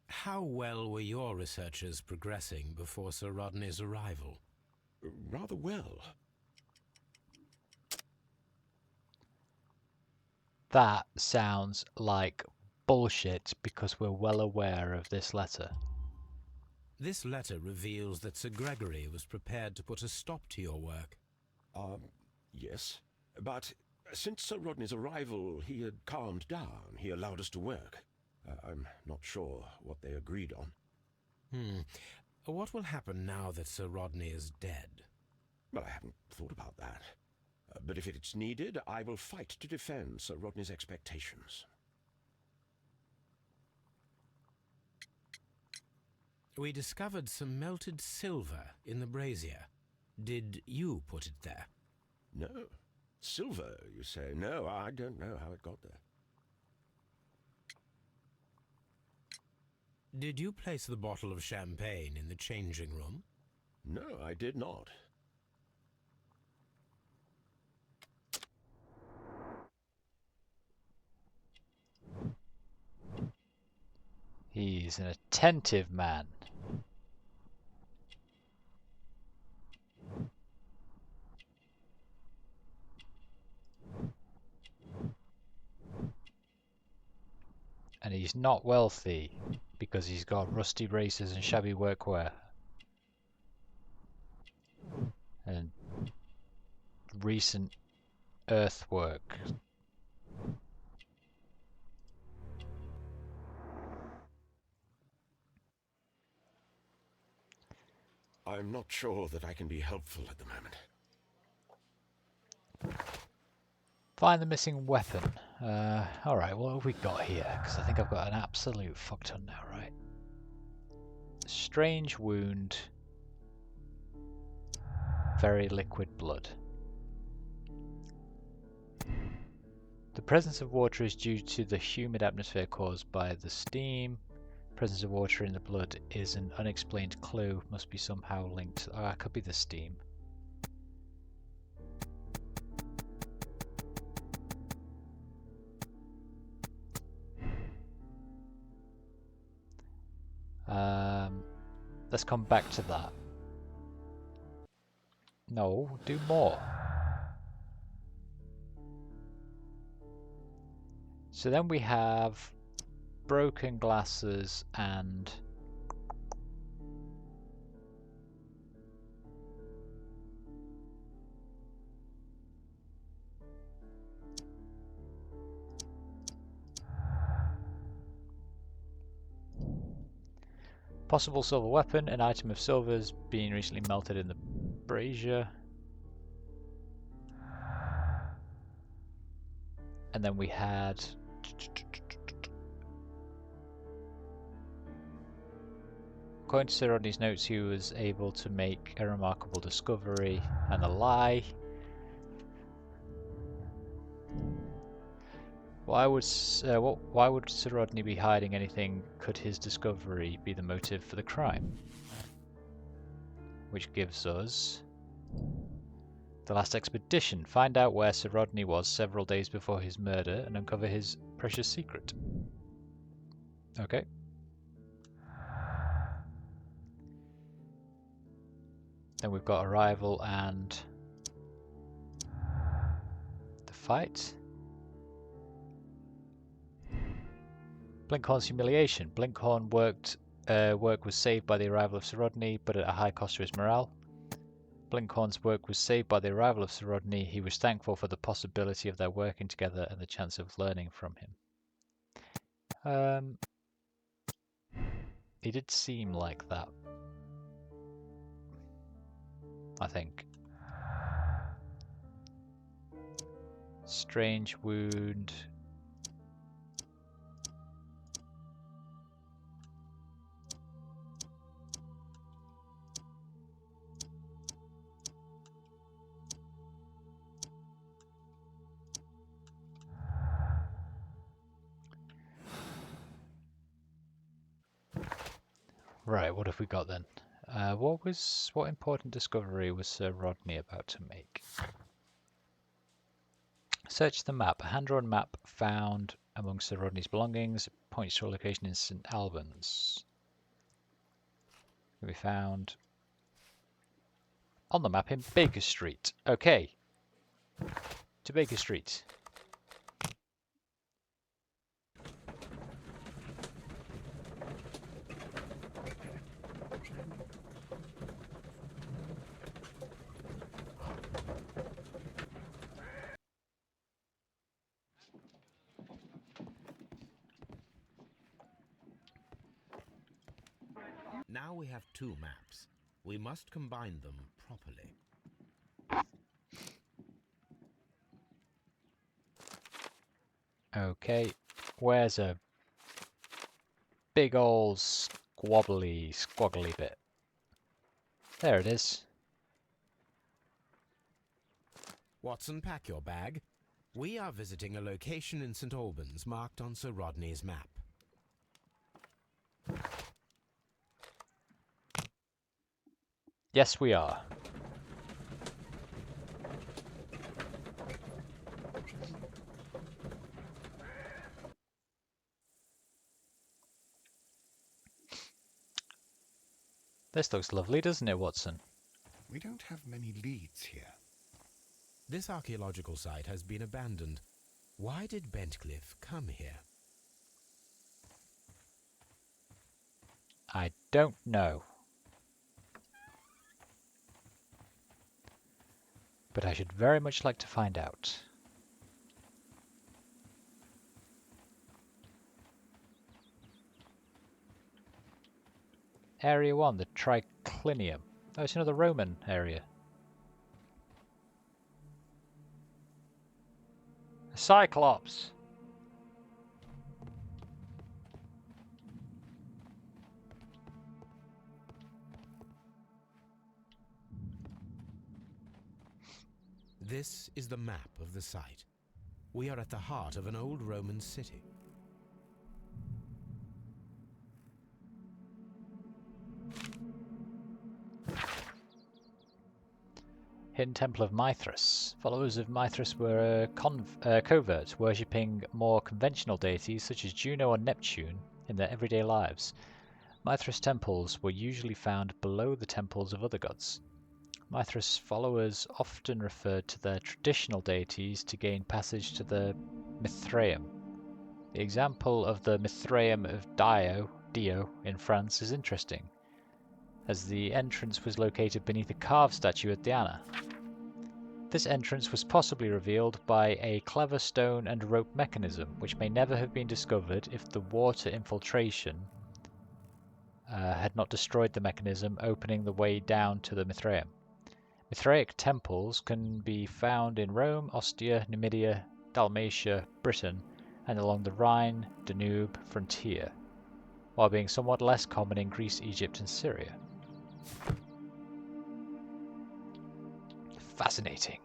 How well were your researchers progressing before Sir Rodney's arrival? Rather well. That sounds like bullshit because we're well aware of this letter. This letter reveals that Sir Gregory was prepared to put a stop to your work. Yes. But since Sir Rodney's arrival, he had calmed down. He allowed us to work. I'm not sure what they agreed on. What will happen now that Sir Rodney is dead? Well, I haven't thought about that. But if it's needed, I will fight to defend Sir Rodney's expectations. We discovered some melted silver in the brazier. Did you put it there? No. Silver, you say? No, I don't know how it got there. Did you place the bottle of champagne in the changing room? No, I did not. He's an attentive man. And he's not wealthy because he's got rusty braces and shabby workwear. And recent earthwork. I'm not sure that I can be helpful at the moment. Find the missing weapon. Alright, what have we got here? Because I think I've got an absolute fuck ton now, right? Strange wound. Very liquid blood. The presence of water is due to the humid atmosphere caused by the steam. Presence of water in the blood is an unexplained clue. Must be somehow linked. Oh, it could be the steam. Let's come back to that. No, do more. So then we have broken glasses and possible silver weapon. An item of silver has been recently melted in the brazier. And then we had according to Sir Rodney's notes, he was able to make a remarkable discovery and a lie. Why would Sir Rodney be hiding anything? Could his discovery be the motive for the crime? Which gives us The last expedition. Find out where Sir Rodney was several days before his murder and uncover his precious secret. Okay. Then we've got arrival and the fight. Blinkhorn's humiliation. Blinkhorn work was saved by the arrival of Sir Rodney, but at a high cost to his morale. Blinkhorn's work was saved by the arrival of Sir Rodney. He was thankful for the possibility of their working together and the chance of learning from him. He did seem like that, I think. Strange wound. Right, what have we got then? What important discovery was Sir Rodney about to make? Search the map. A hand-drawn map found among Sir Rodney's belongings points to a location in St. Albans. Can be found on the map in Baker Street. Okay. To Baker Street. Now we have two maps. We must combine them properly. Okay, where's a big ol' squaggly bit? There it is. Watson, pack your bag. We are visiting a location in St. Albans marked on Sir Rodney's map. Yes, we are. This looks lovely, doesn't it, Watson? We don't have many leads here. This archaeological site has been abandoned. Why did Bentcliffe come here? I don't know. But I should very much like to find out. Area 1, the Triclinium. Oh, it's another Roman area. A Cyclops! This is the map of the site. We are at the heart of an old Roman city. Hidden Temple of Mithras. Followers of Mithras were covert, worshipping more conventional deities such as Juno or Neptune in their everyday lives. Mithras temples were usually found below the temples of other gods. Mithras followers often referred to their traditional deities to gain passage to the Mithraeum. The example of the Mithraeum of Dio in France is interesting, as the entrance was located beneath a carved statue of Diana. This entrance was possibly revealed by a clever stone and rope mechanism, which may never have been discovered if the water infiltration had not destroyed the mechanism, opening the way down to the Mithraeum. Mithraic temples can be found in Rome, Ostia, Numidia, Dalmatia, Britain, and along the Rhine, Danube frontier, while being somewhat less common in Greece, Egypt, and Syria. Fascinating.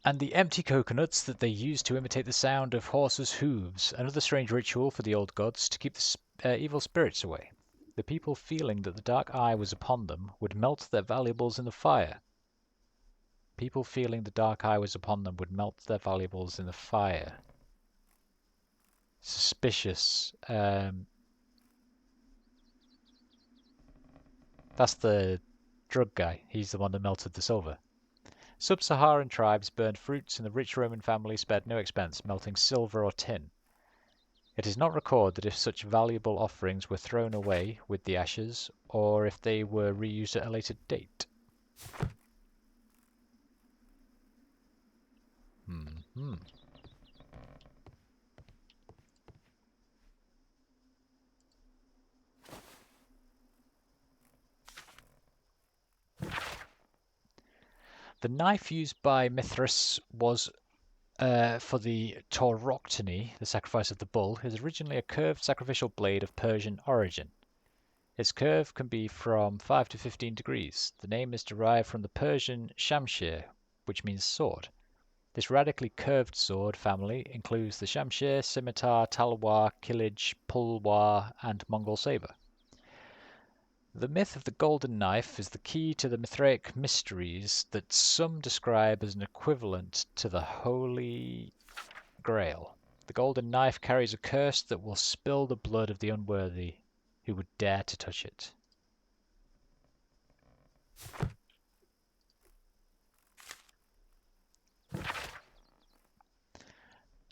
And the empty coconuts that they used to imitate the sound of horses' hooves, another strange ritual for the old gods to keep the evil spirits away. The people feeling that the dark eye was upon them would melt their valuables in the fire. People feeling the dark eye was upon them would melt their valuables in the fire. Suspicious. That's the drug guy. He's the one that melted the silver. Sub-Saharan tribes burned fruits, and the rich Roman family spared no expense, melting silver or tin. It is not recorded that if such valuable offerings were thrown away with the ashes, or if they were reused at a later date. The knife used by Mithras was for the tauroctony, the sacrifice of the bull, is originally a curved sacrificial blade of Persian origin. Its curve can be from 5 to 15 degrees. The name is derived from the Persian shamshir, which means sword. This radically curved sword family includes the shamshir, scimitar, talwar, kilij, pulwar, and Mongol saber. The myth of the golden knife is the key to the Mithraic mysteries that some describe as an equivalent to the Holy Grail. The golden knife carries a curse that will spill the blood of the unworthy who would dare to touch it.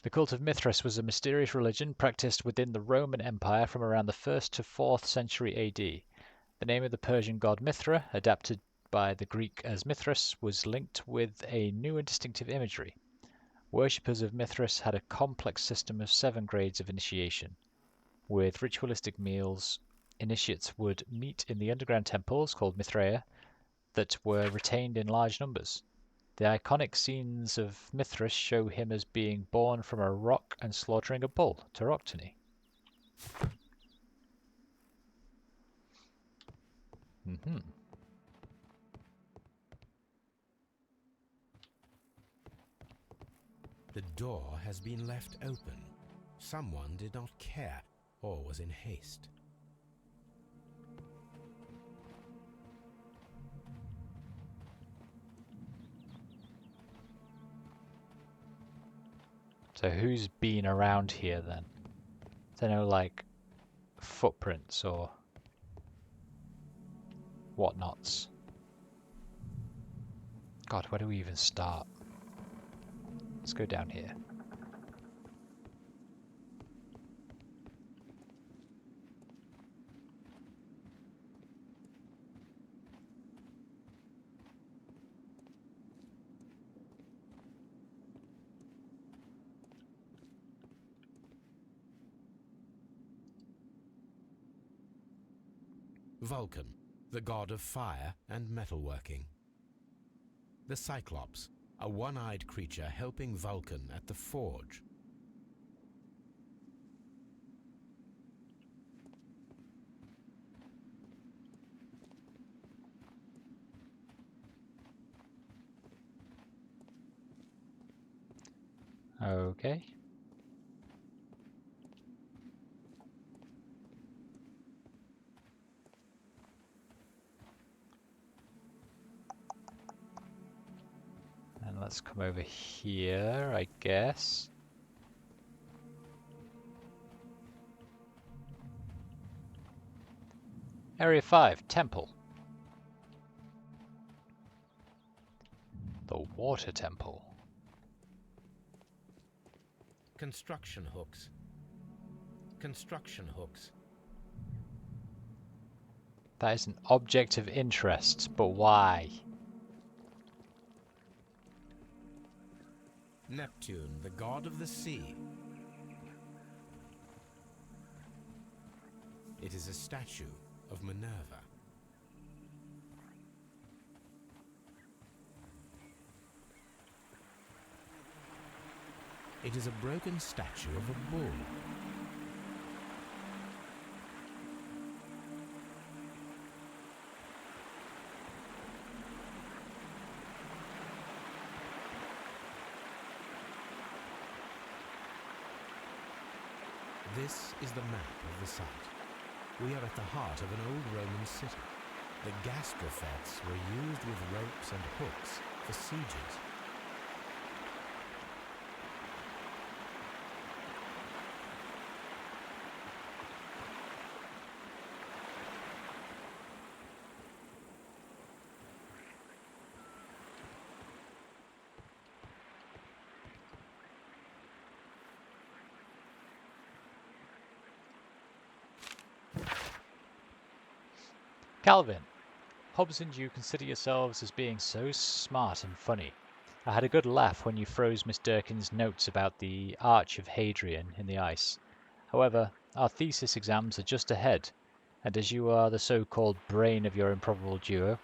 The cult of Mithras was a mysterious religion practiced within the Roman Empire from around the 1st to 4th century AD. The name of the Persian god Mithra, adapted by the Greek as Mithras, was linked with a new and distinctive imagery. Worshippers of Mithras had a complex system of 7 grades of initiation. With ritualistic meals, initiates would meet in the underground temples, called Mithraea, that were retained in large numbers. The iconic scenes of Mithras show him as being born from a rock and slaughtering a bull, tauroctony. The door has been left open. Someone did not care or was in haste. So who's been around here then? Is there no, like, footprints or whatnots? God, where do we even start? Let's go down here. Vulcan, the god of fire and metalworking. The Cyclops, a one-eyed creature helping Vulcan at the forge. Okay. And let's come over here, I guess. Area 5, Temple. The Water Temple. Construction hooks. Construction hooks. That is an object of interest, but why? Neptune, the god of the sea. It is a statue of Minerva. It is a broken statue of a bull. This is the map of the site. We are at the heart of an old Roman city. The gastrofetes were used with ropes and hooks for sieges. Calvin, Hobbs and you consider yourselves as being so smart and funny. I had a good laugh when you froze Miss Durkin's notes about the Arch of Hadrian in the ice. However, our thesis exams are just ahead, and as you are the so-called brain of your improbable duo,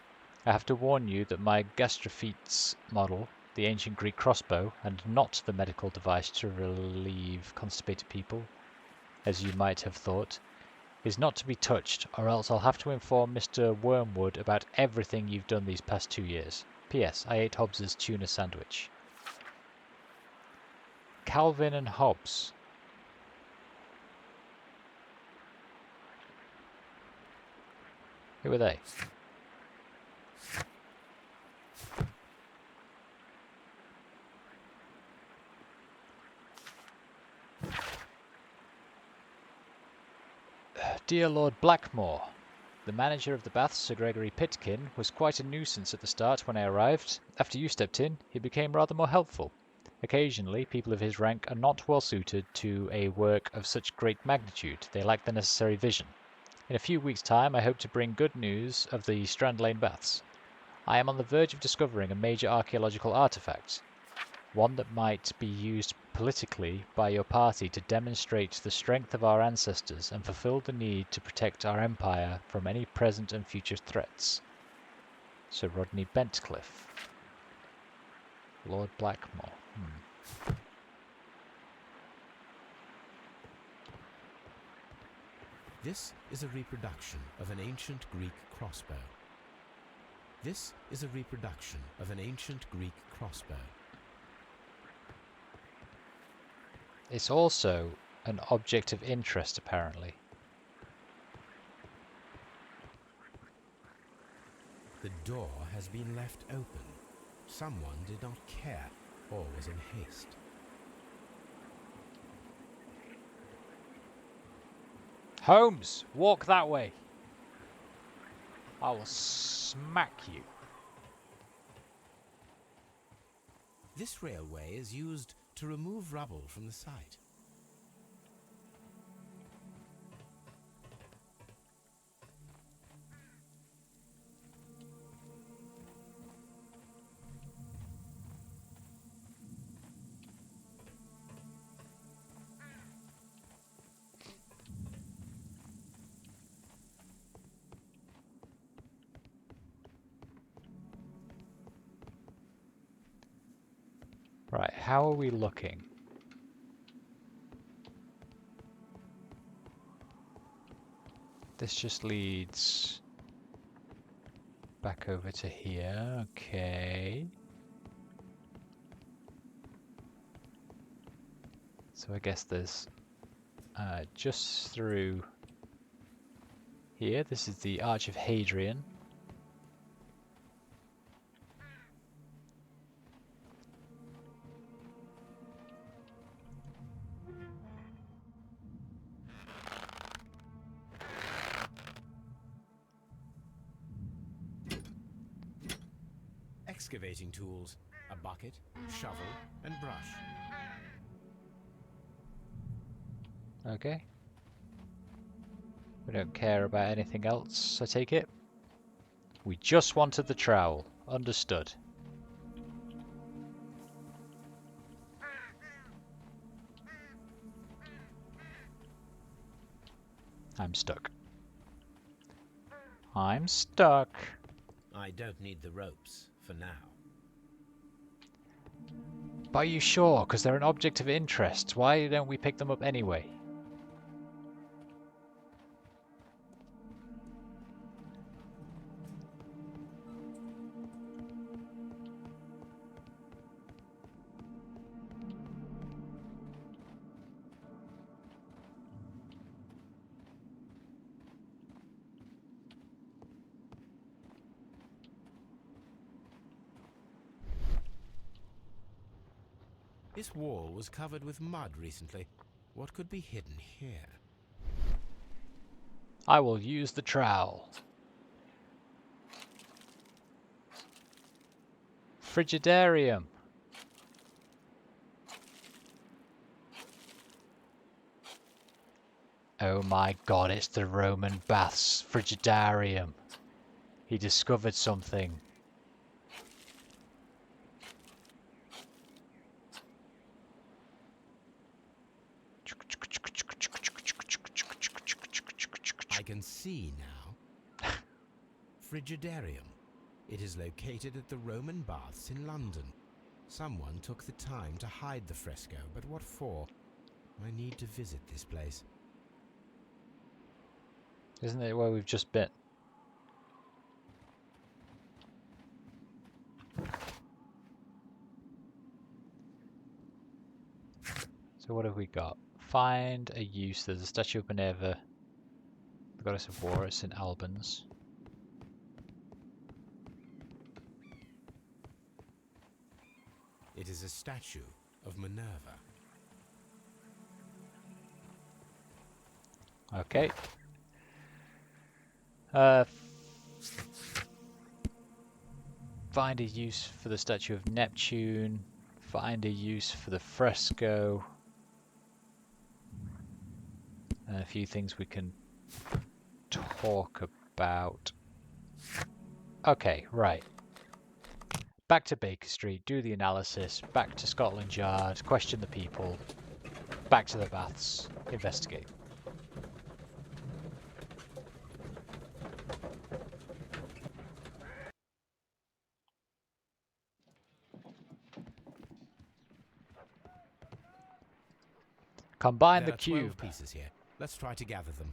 I have to warn you that my gastrophetes model, the ancient Greek crossbow, and not the medical device to relieve constipated people, as you might have thought, is not to be touched, or else I'll have to inform Mr. Wormwood about everything you've done these past 2 years. P.S. I ate Hobbs's tuna sandwich. Calvin and Hobbs. Who are they? Dear Lord Blackmore, the manager of the baths, Sir Gregory Pitkin, was quite a nuisance at the start when I arrived. After you stepped in, he became rather more helpful. Occasionally, people of his rank are not well suited to a work of such great magnitude. They lack the necessary vision. In a few weeks' time, I hope to bring good news of the Strand Lane baths. I am on the verge of discovering a major archaeological artifact, one that might be used politically by your party to demonstrate the strength of our ancestors and fulfill the need to protect our empire from any present and future threats. Sir Rodney Bentcliffe. Lord Blackmore. This is a reproduction of an ancient Greek crossbow. This is a reproduction of an ancient Greek crossbow. It's also an object of interest, apparently. The door has been left open. Someone did not care or was in haste. Holmes, walk that way. I will smack you. This railway is used to remove rubble from the site. Right, how are we looking? This just leads back over to here. Okay. So I guess there's just through here. This is the Arch of Hadrian. Excavating tools, a bucket, shovel, and brush. Okay. We don't care about anything else, I take it? We just wanted the trowel. Understood. I'm stuck. I'm stuck. I don't need the ropes for now. But are you sure? Because they're an object of interest. Why don't we pick them up anyway? This wall was covered with mud recently. What could be hidden here? I will use the trowel. Frigidarium. Oh my god, it's the Roman baths frigidarium. He discovered something. I can see now. Frigidarium. It is located at the Roman baths in London. Someone took the time to hide the fresco, but what for? I need to visit this place. Isn't it where we've just been? So what have we got? Find a use. There's a statue of Minerva, the goddess of war at St. Albans. It is a statue of Minerva. Okay. Find a use for the statue of Neptune. Find a use for the fresco. And a few things we can talk about. Okay, right. Back to Baker Street, do the analysis, back to Scotland Yard, question the people, back to the baths, investigate. Combine the There are 12 cube. pieces here. Let's try to gather them.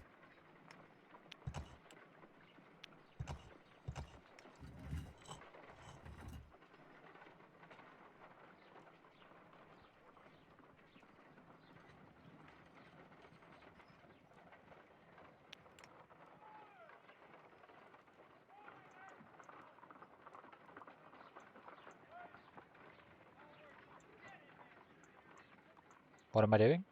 What am I doing?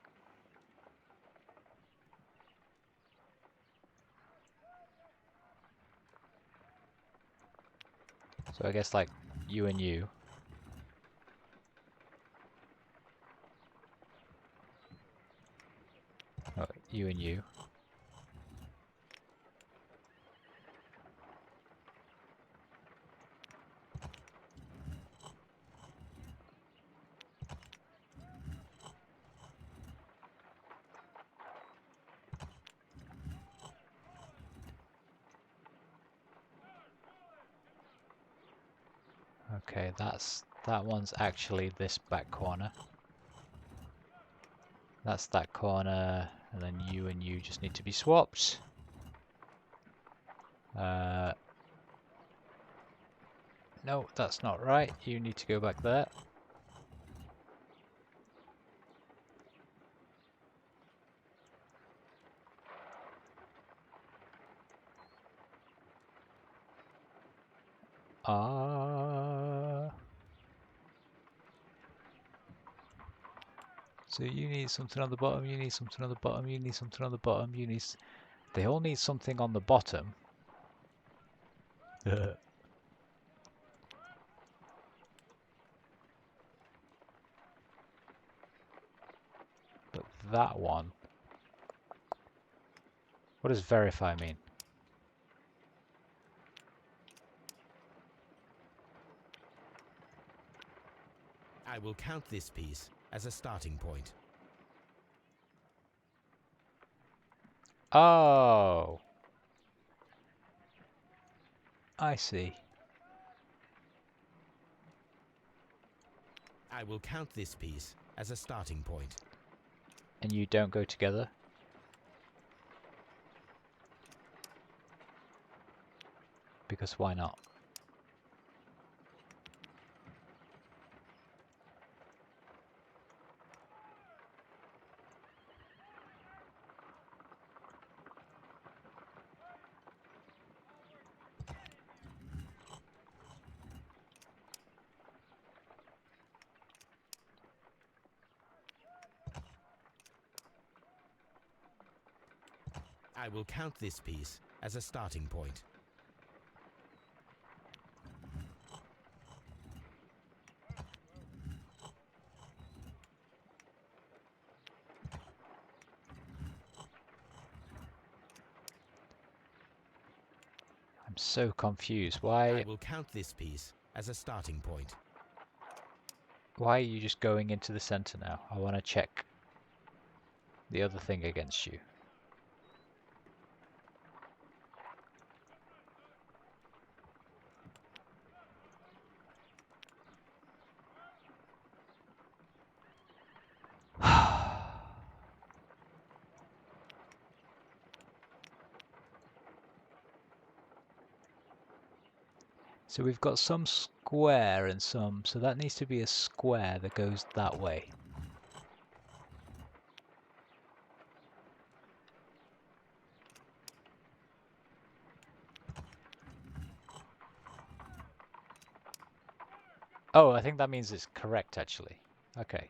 So I guess like you and you. Oh, you and you. Okay, that one's actually this back corner. That's that corner, and then you and you just need to be swapped. No, that's not right. You need to go back there. So you need something on the bottom, you need something on the bottom, you need something on the bottom, you need... They all need something on the bottom. But that one... What does verify mean? I will count this piece as a starting point. Oh! I see. I will count this piece as a starting point. And you don't go together? Because why not? I will count this piece as a starting point. I'm so confused. I will count this piece as a starting point. Why are you just going into the center now? I want to check the other thing against you. So we've got some square and some, so that needs to be a square that goes that way. Oh, I think that means it's correct actually. Okay.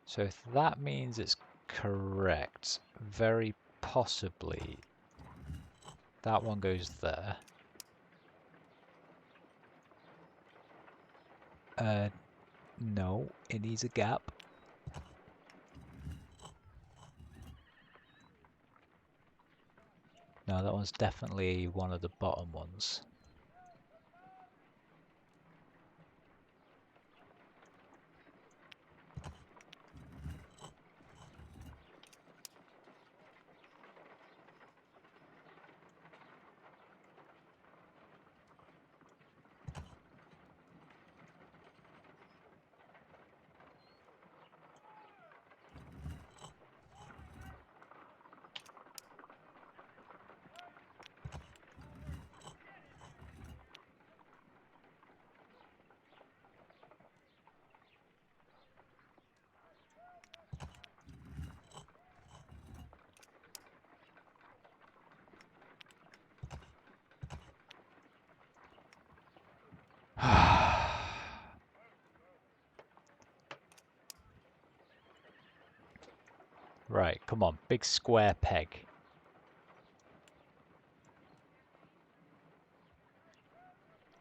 So if that means it's correct, very possibly that one goes there. No, it needs a gap. No, that one's definitely one of the bottom ones. Right, come on, big square peg.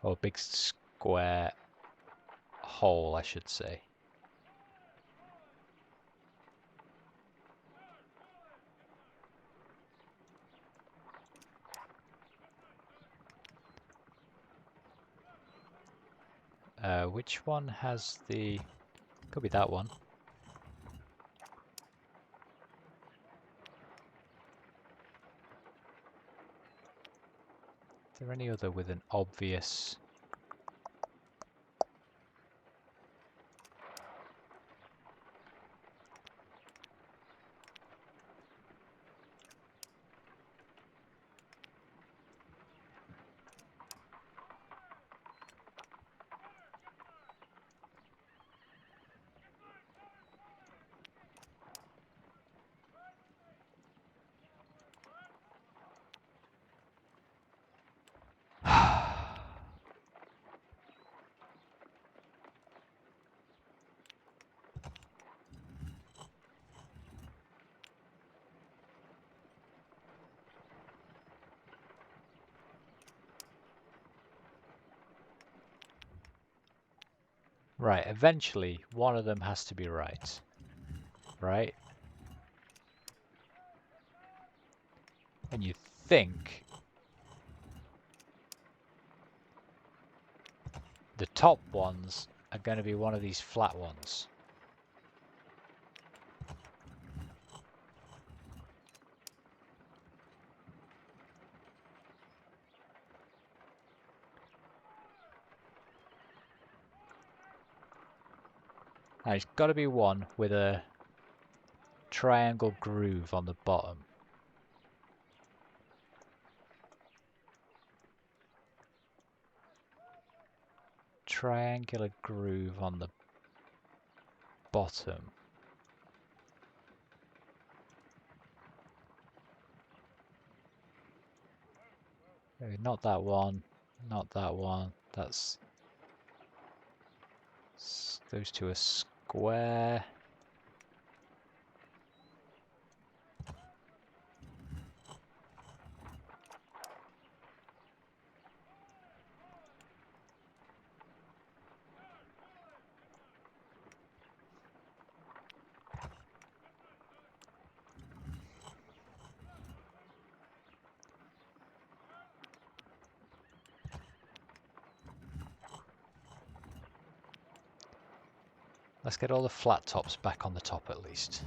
Or big square hole, I should say. Which one has the... Could be that one. Is there any other with an obvious... Right, eventually one of them has to be right. Right? And you think the top ones are going to be one of these flat ones. Now it's got to be one with a triangle groove on the bottom. Triangular groove on the bottom. Not that one, not that one. That's Those two are square. Let's get all the flat tops back on the top at least.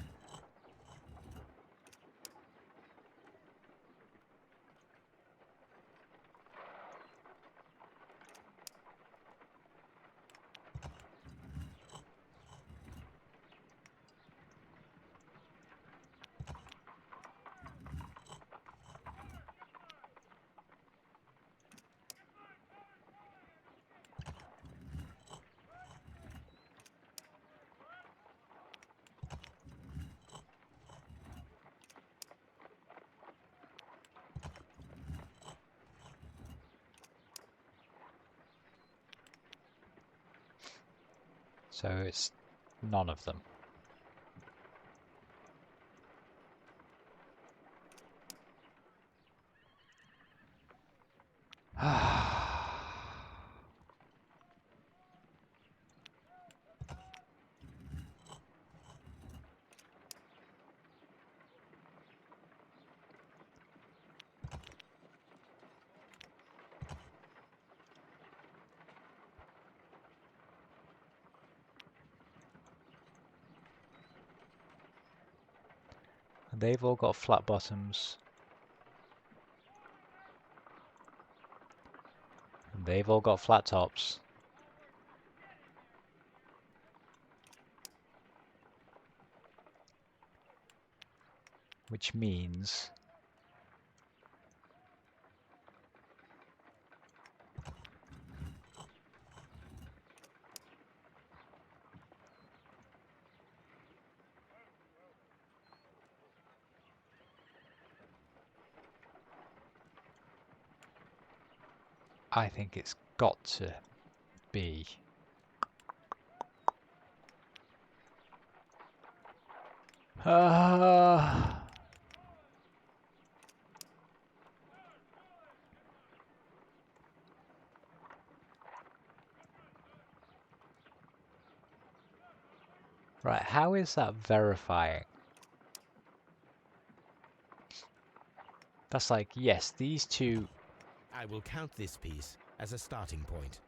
So it's none of them. They've all got flat bottoms. And they've all got flat tops. Which means I think it's got to be right, how is that verifying? That's like, yes, these two I will count this piece as a starting point.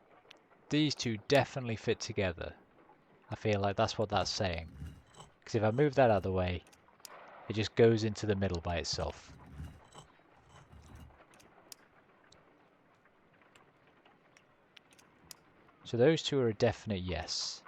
definitely fit together. I feel like that's what that's saying. Because if I move that out of the way, it just goes into the middle by itself. So those two are a definite yes.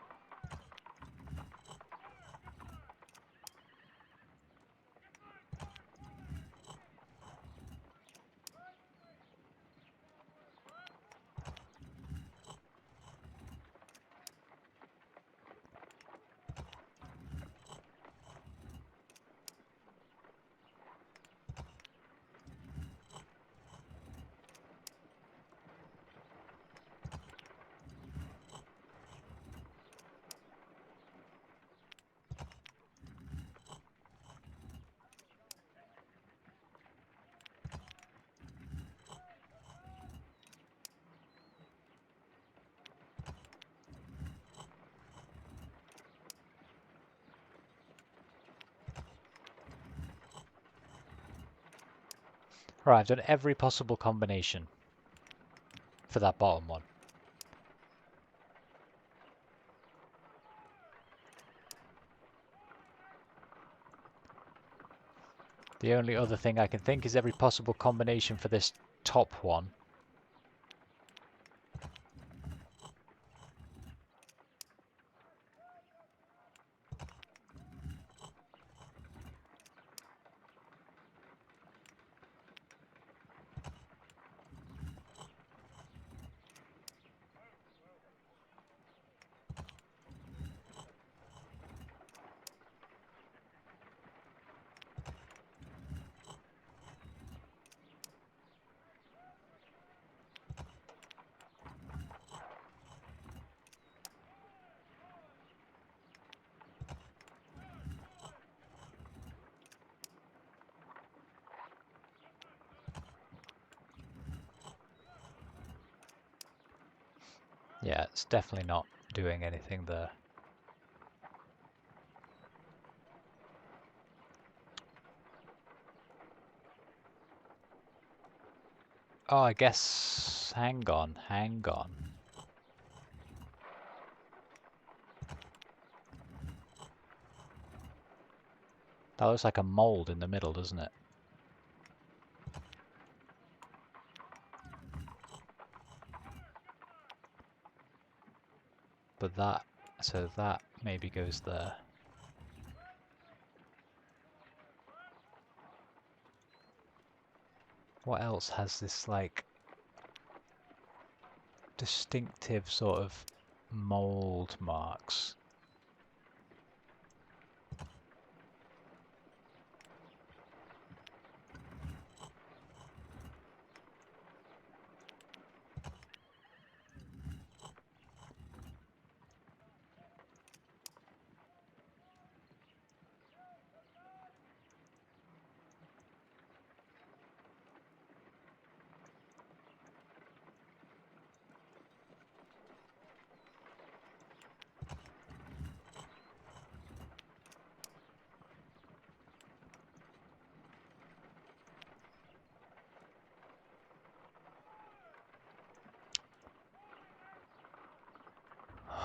Right, I've done every possible combination for that bottom one. The only other thing I can think is every possible combination for this top one. Yeah, it's definitely not doing anything there. Oh, I guess... Hang on, hang on. That looks like a mold in the middle, doesn't it? But that... So that maybe goes there. What else has this, like, distinctive sort of mold marks?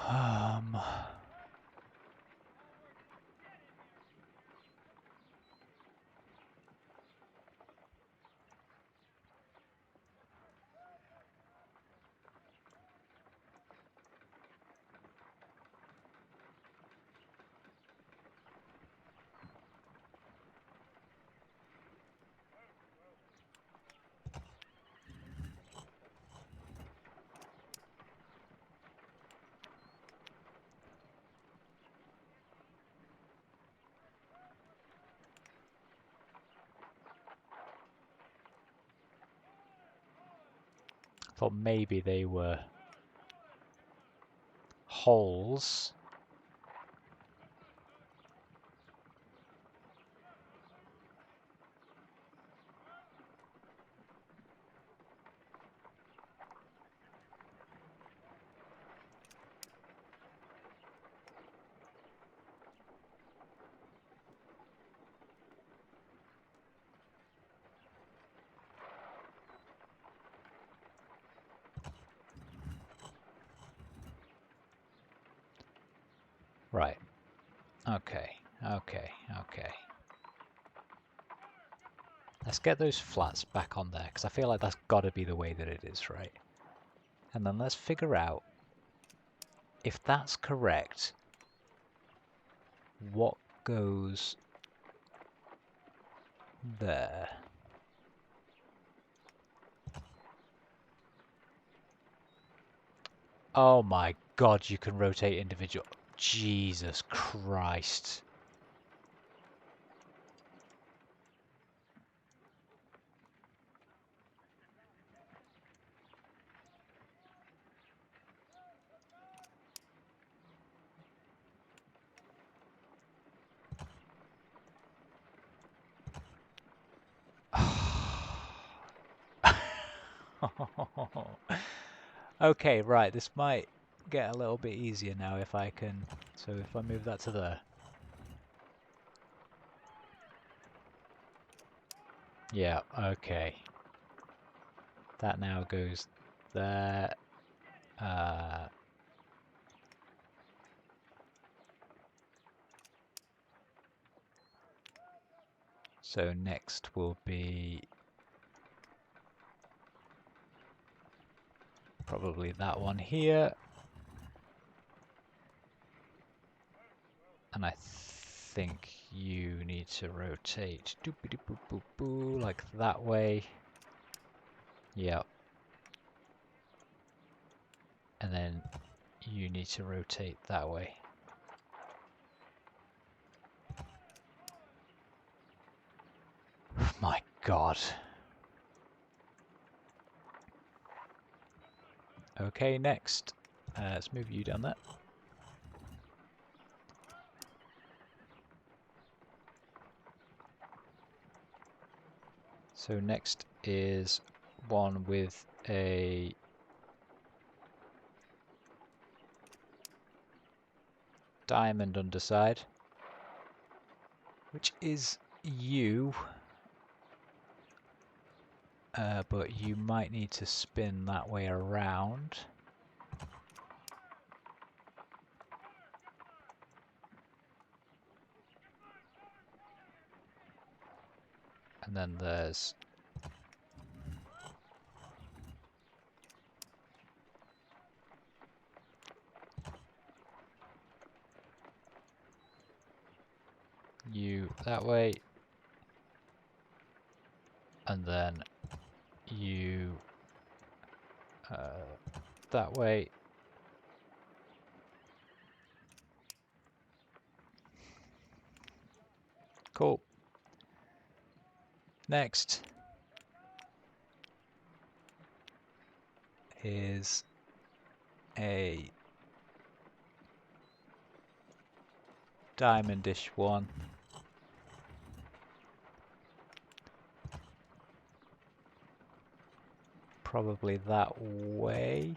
Um... Thought maybe they were holes. Right. Okay. Okay. Okay. Let's get those flats back on there, because I feel like that's got to be the way that it is, right? And then let's figure out, if that's correct, what goes there. Oh my god, you can rotate individual. Jesus Christ. Okay, right, this might get a little bit easier now if I can... So if I move that to there. Yeah, okay. That now goes there. So next will be probably that one here. And I think you need to rotate doopity-boop-boop-boo, like that way. Yep. And then you need to rotate that way. My god. Okay, next. Let's move you down there. So next is one with a diamond underside, which is you. But you might need to spin that way around. And then there's you that way, and then you that way. Cool. Next is a diamondish one. Probably that way.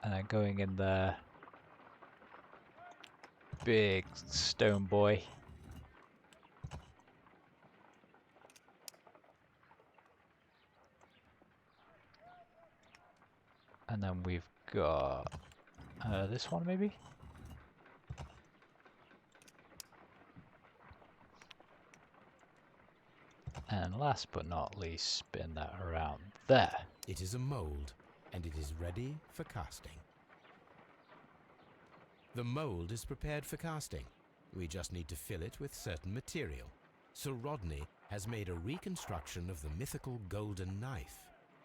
And then going in there. Big stone boy. And then we've got this one maybe? And last but not least, spin that around there. It is a mold, and it is ready for casting. The mold is prepared for casting. We just need to fill it with certain material. Sir Rodney has made a reconstruction of the mythical golden knife.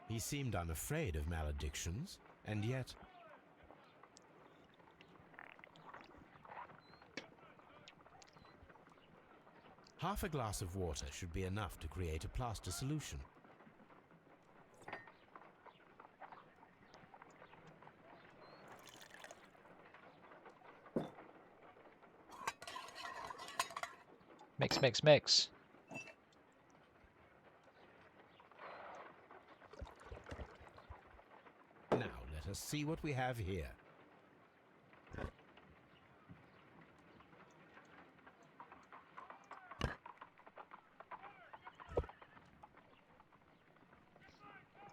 He seemed unafraid of maledictions, and yet... Half a glass of water should be enough to create a plaster solution. Mix, mix, mix. Now let us see what we have here.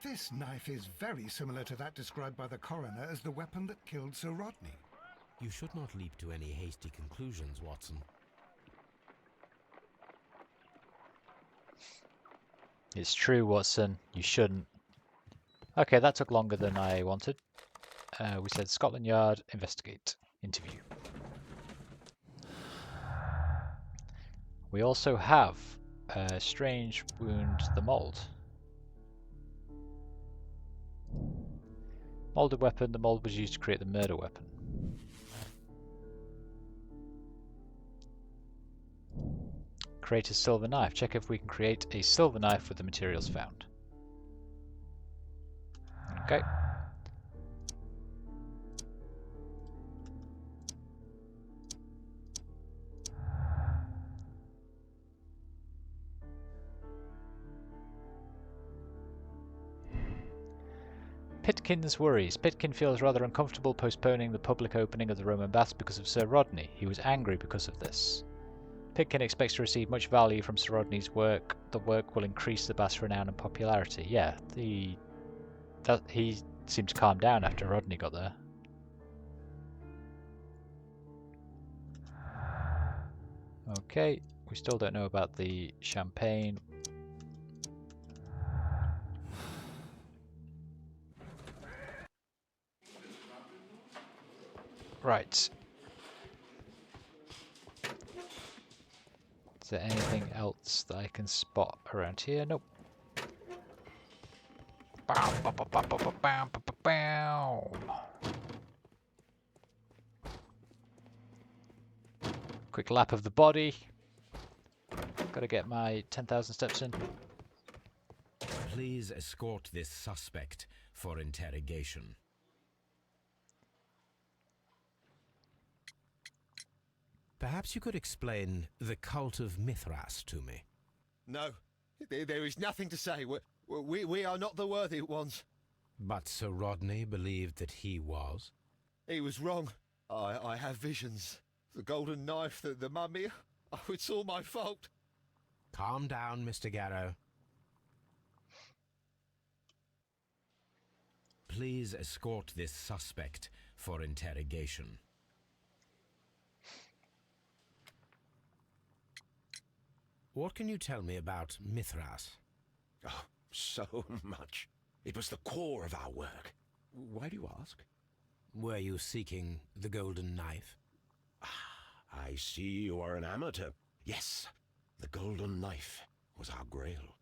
This knife is very similar to that described by the coroner as the weapon that killed Sir Rodney. You should not leap to any hasty conclusions, Watson. It's true, Watson. You shouldn't. Okay, that took longer than I wanted. We said Scotland Yard, investigate, interview. We also have a strange wound, the mould. Moulded weapon, the mould was used to create the murder weapon. Create a silver knife. Check if we can create a silver knife with the materials found. Okay. Pitkin's worries. Pitkin feels rather uncomfortable postponing the public opening of the Roman baths because of Sir Rodney. He was angry because of this. Pitkin expects to receive much value from Sir Rodney's work. The work will increase the bath's renown and popularity. Yeah, he seemed to calm down after Rodney got there. Okay, we still don't know about the champagne. Right. Is there anything else that I can spot around here? Nope. Quick lap of the body. Gotta get my 10,000 steps in. Please escort this suspect for interrogation. Perhaps you could explain the cult of Mithras to me. No, there is nothing to say. We are not the worthy ones. But Sir Rodney believed that he was? He was wrong. I have visions. The golden knife, the mummy. Oh, it's all my fault. Calm down, Mr. Garrow. Please escort this suspect for interrogation. What can you tell me about Mithras? Oh, so much. It was the core of our work. Why do you ask? Were you seeking the golden knife? I see you are an amateur. Yes, the golden knife was our grail.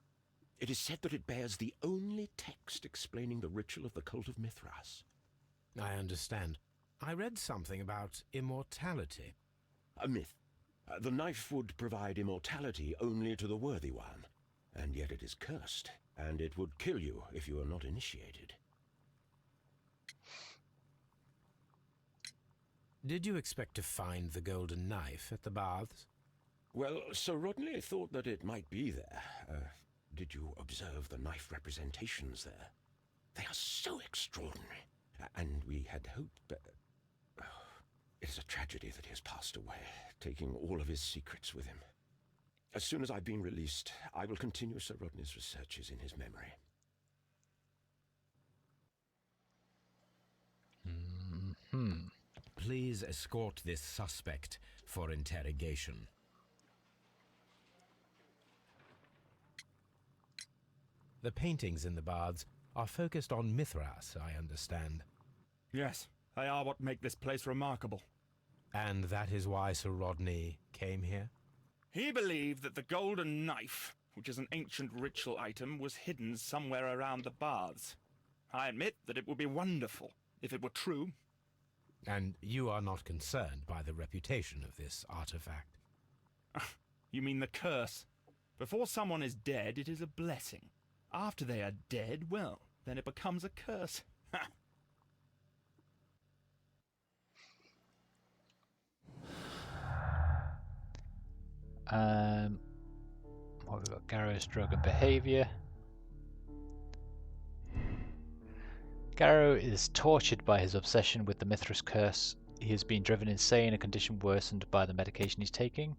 It is said that it bears the only text explaining the ritual of the cult of Mithras. I understand. I read something about immortality. A myth. The knife would provide immortality only to the worthy one, and yet it is cursed, and it would kill you if you are not initiated. Did you expect to find the golden knife at the baths? Well, Sir Rodney thought that it might be there. Did you observe the knife representations there? They are so extraordinary, and we had hoped... it is a tragedy that he has passed away, taking all of his secrets with him. As soon as I've been released, I will continue Sir Rodney's researches in his memory. Please escort this suspect for interrogation. The paintings in the baths are focused on Mithras, I understand. Yes, they are what make this place remarkable. And that is why Sir Rodney came here? He believed that the golden knife, which is an ancient ritual item, was hidden somewhere around the baths. I admit that it would be wonderful if it were true. And you are not concerned by the reputation of this artifact? You mean the curse? Before someone is dead, it is a blessing. After they are dead, well, then it becomes a curse. What we've got? Garrow's drug and behaviour. Garrow is tortured by his obsession with the Mithras curse. He has been driven insane, a condition worsened by the medication he's taking.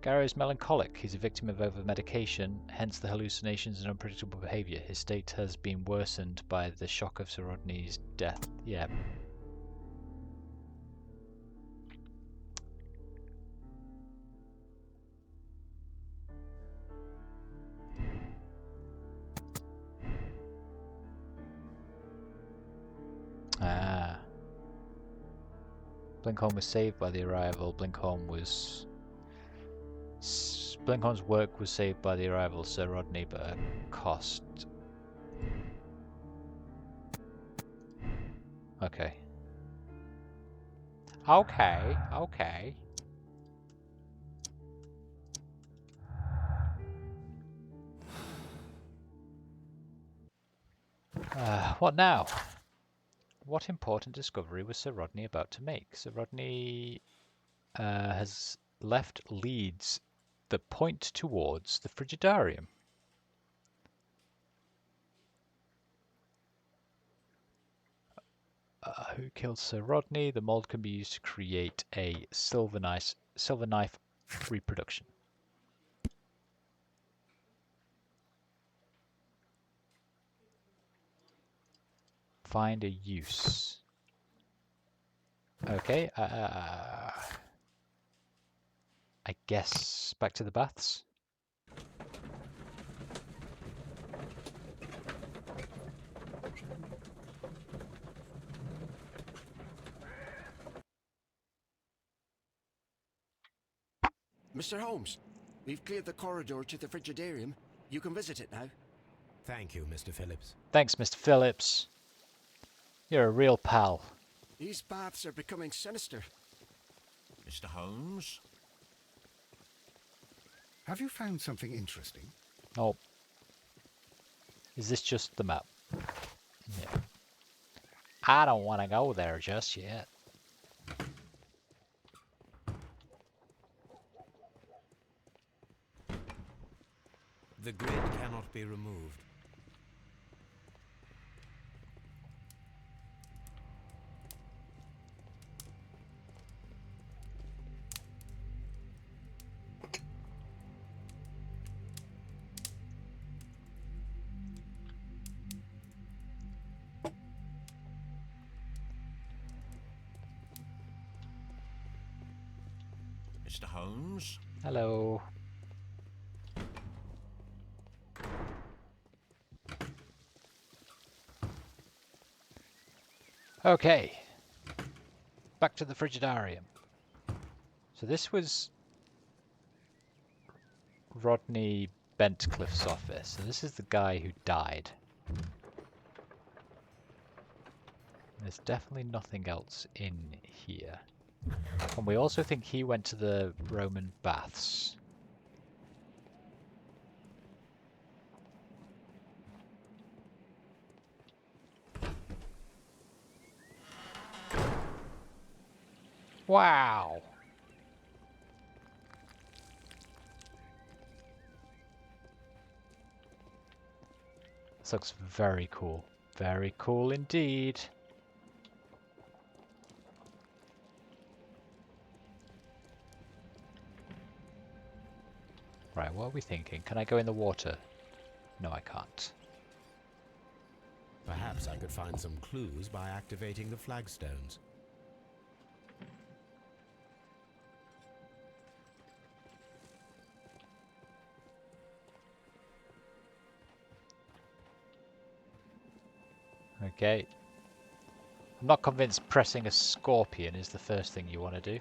Garrow is melancholic. He's a victim of over-medication, hence the hallucinations and unpredictable behaviour. His state has been worsened by the shock of Sir Rodney's death. Yeah. Ah. Blinkholm was saved by the arrival. Blinkholm's work was saved by the arrival of Sir Rodney, but at cost. Okay. Okay. What now? What important discovery was Sir Rodney about to make? Sir Rodney has left leads that point towards the Frigidarium. Who killed Sir Rodney? The mold can be used to create a silver knife reproduction. Find a use. Okay. I guess back to the baths. Mr. Holmes, we've cleared the corridor to the Frigidarium. You can visit it now. Thank you, Mr. Phillips. Thanks, Mr. Phillips. You're a real pal. These baths are becoming sinister. Mr. Holmes? Have you found something interesting? Oh. Is this just the map? Yeah. I don't want to go there just yet. The grid cannot be removed. Mr. Holmes? Hello. Okay. Back to the Frigidarium. So this was Rodney Bentcliffe's office. So this is the guy who died. There's definitely nothing else in here. And we also think he went to the Roman baths. Wow! This looks very cool. Very cool indeed. Right, what are we thinking? Can I go in the water? No, I can't. Perhaps I could find some clues by activating the flagstones. Okay. I'm not convinced pressing a scorpion is the first thing you want to do.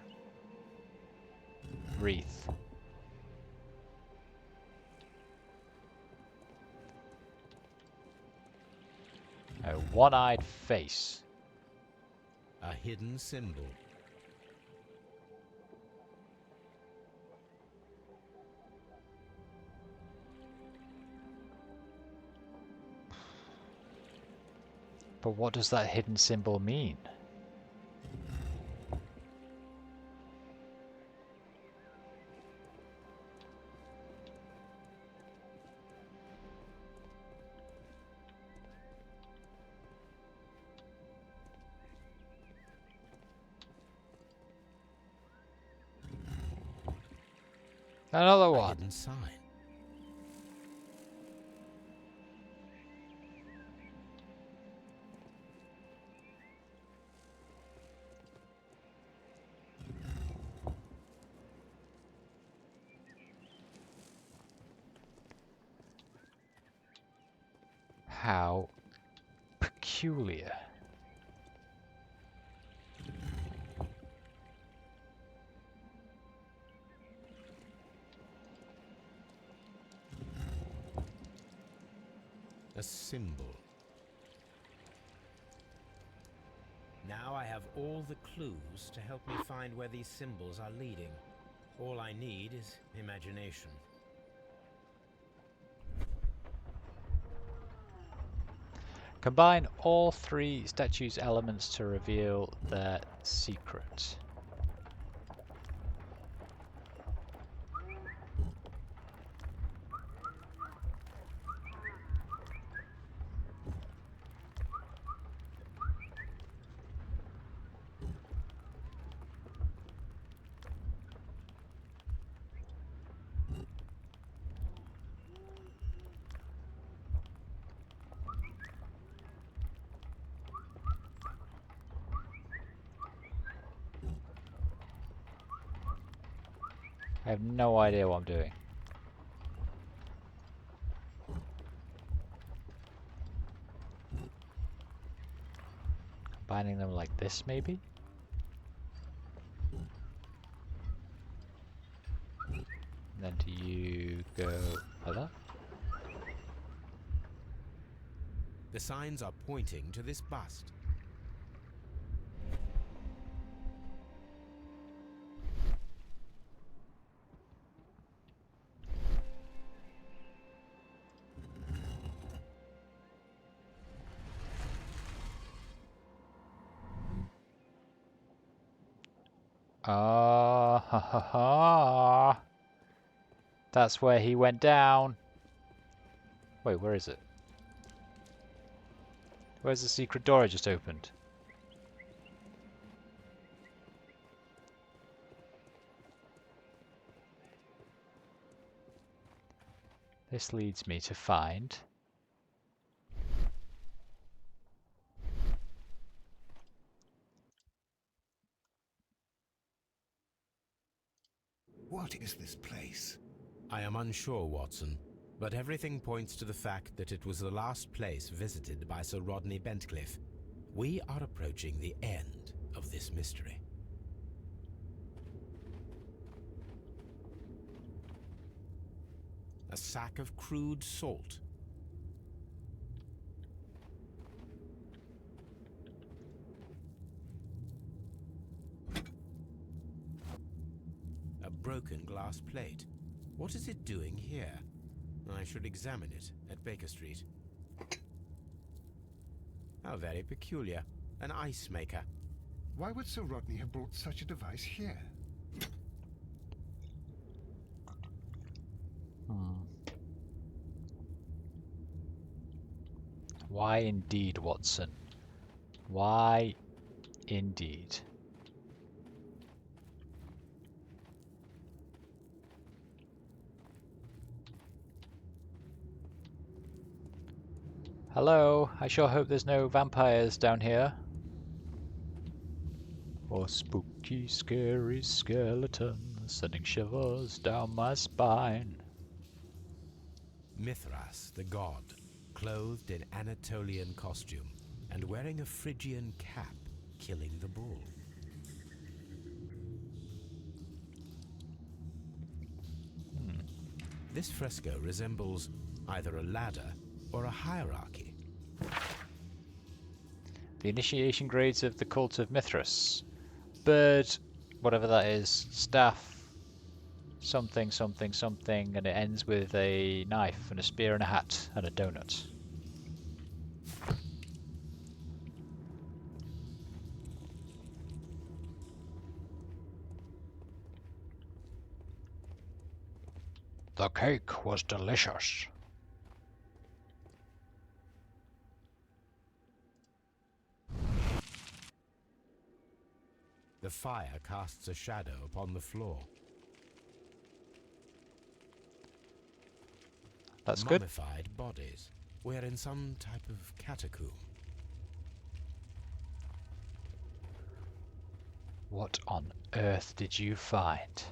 Wreath. A one-eyed face. A hidden symbol. But what does that hidden symbol mean? Another A one. hidden sign. How peculiar. A symbol. Now I have all the clues to help me find where these symbols are leading. All I need is imagination. Combine all three statues' elements to reveal their secret. I have no idea what I'm doing. Combining them like this, maybe? And then do you go like that? The signs are pointing to this bust. Ah, ha ha ha. That's where he went down. Wait, where is it? Where's the secret door I just opened? This leads me to find... What is this place? I am unsure, Watson, but everything points to the fact that it was the last place visited by Sir Rodney Bentcliffe. We are approaching the end of this mystery. A sack of crude salt. A broken glass plate. What is it doing here? I should examine it at Baker Street. How very peculiar. An ice maker. Why would Sir Rodney have brought such a device here? Why indeed, Watson? Why indeed? Hello, I sure hope there's no vampires down here. Or spooky, scary skeletons sending shivers down my spine. Mithras, the god, clothed in Anatolian costume and wearing a Phrygian cap, killing the bull. This fresco resembles either a ladder or a hierarchy. The initiation grades of the cult of Mithras. Bird, whatever that is, staff, something, something, something, and it ends with a knife and a spear and a hat and a donut. The cake was delicious. The fire casts a shadow upon the floor. That's good. Mummified bodies. We're in some type of catacomb. What on earth did you find?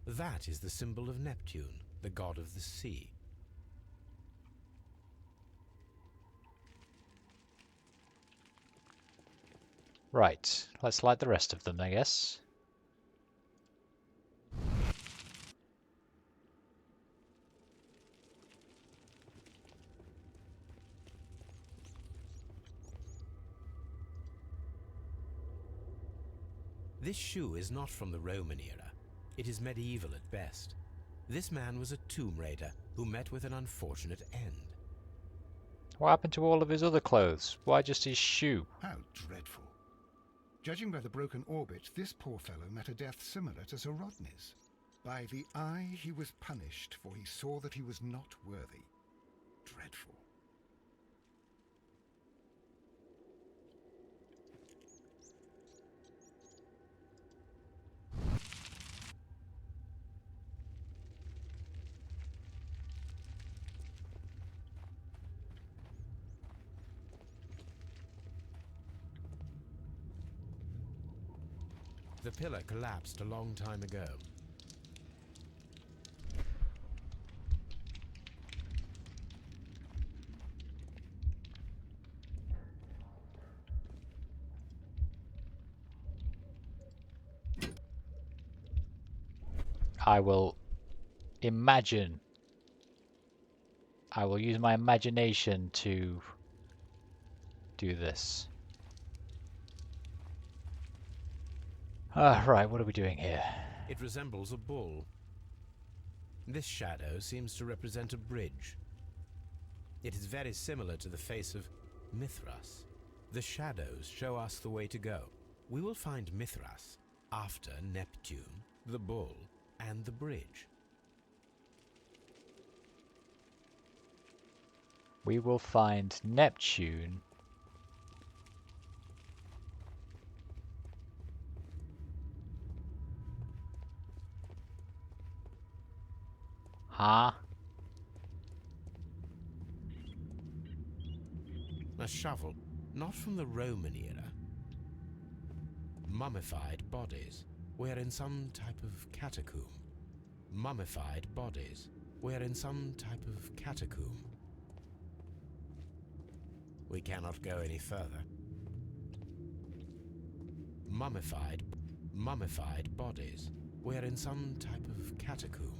That is the symbol of Neptune, the god of the sea. Right, let's light the rest of them, I guess. This shoe is not from the Roman era. It is medieval at best. This man was a tomb raider who met with an unfortunate end. What happened to all of his other clothes? Why just his shoe? How dreadful. Judging by the broken orbit, this poor fellow met a death similar to Sir Rodney's. By the eye he was punished, for he saw that he was not worthy. Dreadful. The pillar collapsed a long time ago. I will imagine. I will use my imagination to do this. Right, what are we doing here? It resembles a bull. This shadow seems to represent a bridge. It is very similar to the face of Mithras. The shadows show us the way to go. We will find Mithras after Neptune, the bull, and the bridge. We will find Neptune. Huh? A shovel, not from the Roman era. Mummified bodies. We're in some type of catacomb. Mummified bodies. We're in some type of catacomb. We cannot go any further. Mummified bodies. We're in some type of catacomb.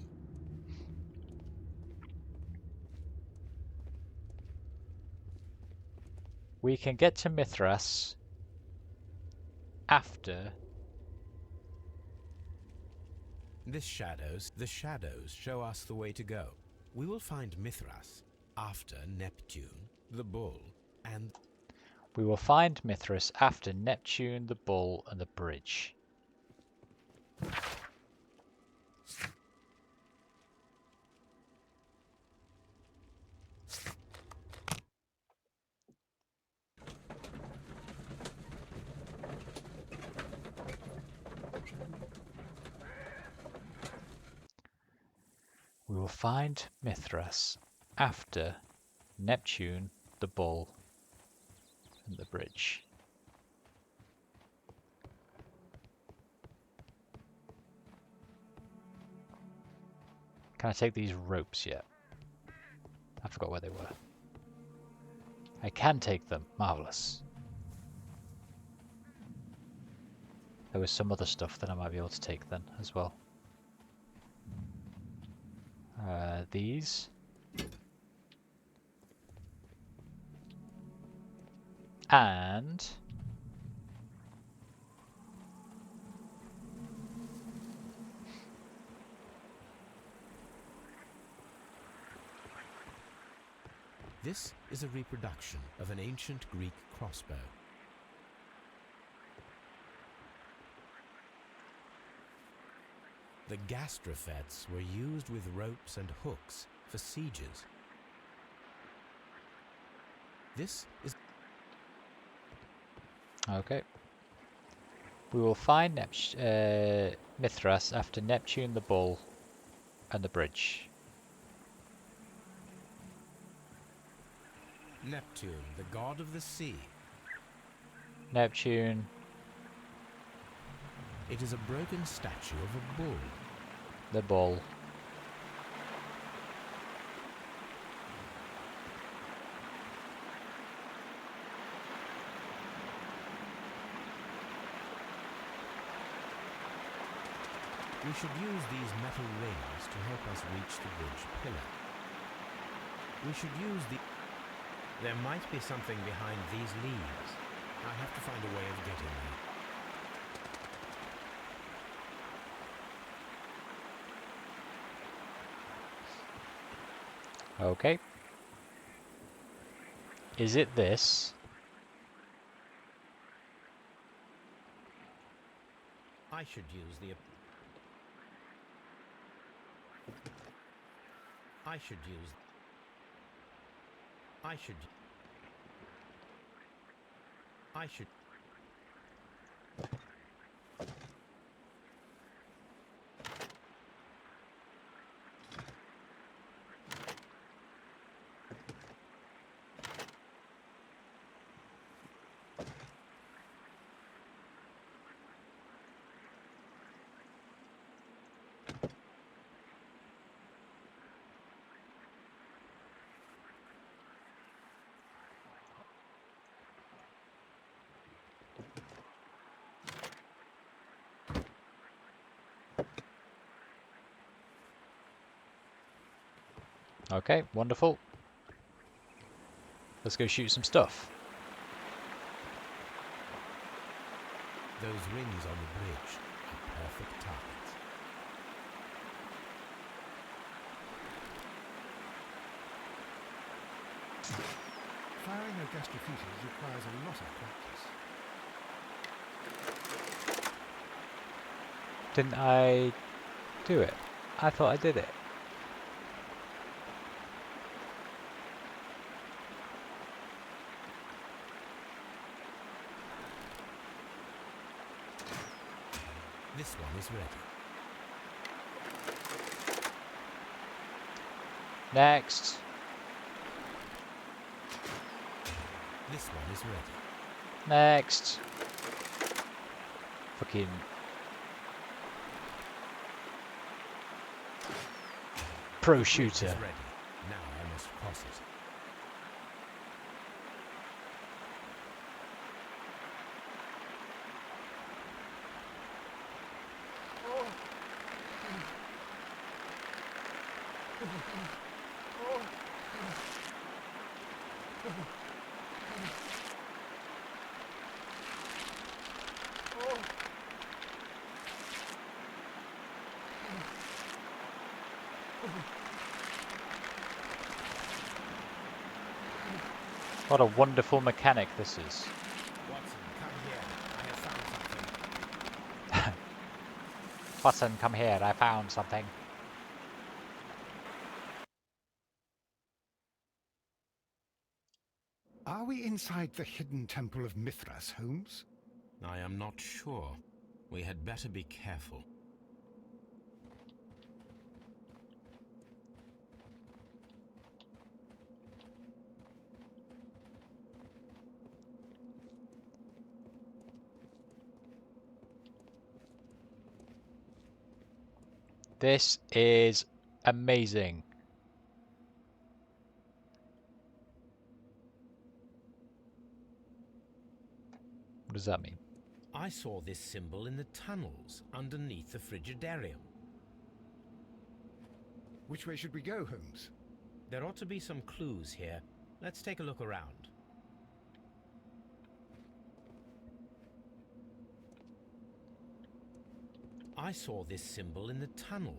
We can get to Mithras after. The shadows show us the way to go. We will find Mithras after Neptune, the bull, and... We will find Mithras after Neptune, the bull, and the bridge. We will find Mithras after Neptune, the bull, and the bridge. Can I take these ropes yet? I forgot where they were. I can take them. Marvellous. There was some other stuff that I might be able to take then as well. These. And... This is a reproduction of an ancient Greek crossbow. The gastrofets were used with ropes and hooks for sieges. This is... Okay. We will find Mithras after Neptune, the bull, and the bridge. Neptune, the god of the sea. Neptune. It is a broken statue of a bull. The bull. We should use these metal rings to help us reach the bridge pillar. We should use the... There might be something behind these leaves. I have to find a way of getting there. Okay. Is it this? I should use the... I should use... I should... I should... Okay, wonderful. Let's go shoot some stuff. Those rings on the bridge are perfect targets. Firing a gastrophetes requires a lot of practice. Didn't I do it? I thought I did it. This one is ready. Next. This one is ready. Next. Fucking pro The bridge shooter. is ready. Now I must cross it. What a wonderful mechanic this is. Watson, come here. I have found something. Watson, come here, I found something. Are we inside the hidden temple of Mithras, Holmes? I am not sure. We had better be careful. This is amazing. What does that mean? I saw this symbol in the tunnels underneath the Frigidarium. Which way should we go, Holmes? There ought to be some clues here. Let's take a look around. I saw this symbol in the tunnel.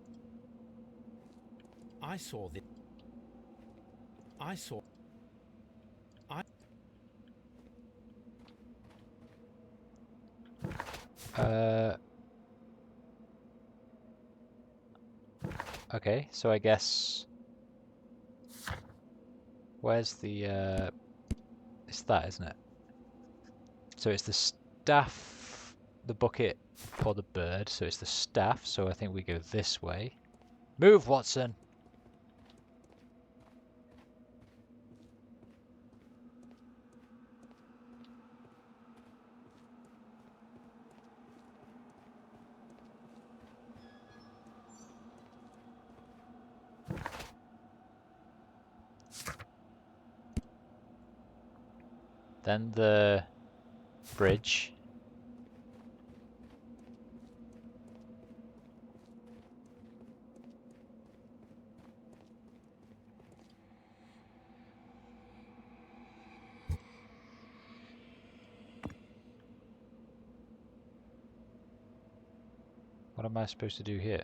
I saw this. I saw. I. Okay, so I guess... Where's the, It's that, isn't it? So it's the staff, the bucket, or the bird. So it's the staff, so I think we go this way. Move, Watson! Then the bridge. What am I supposed to do here?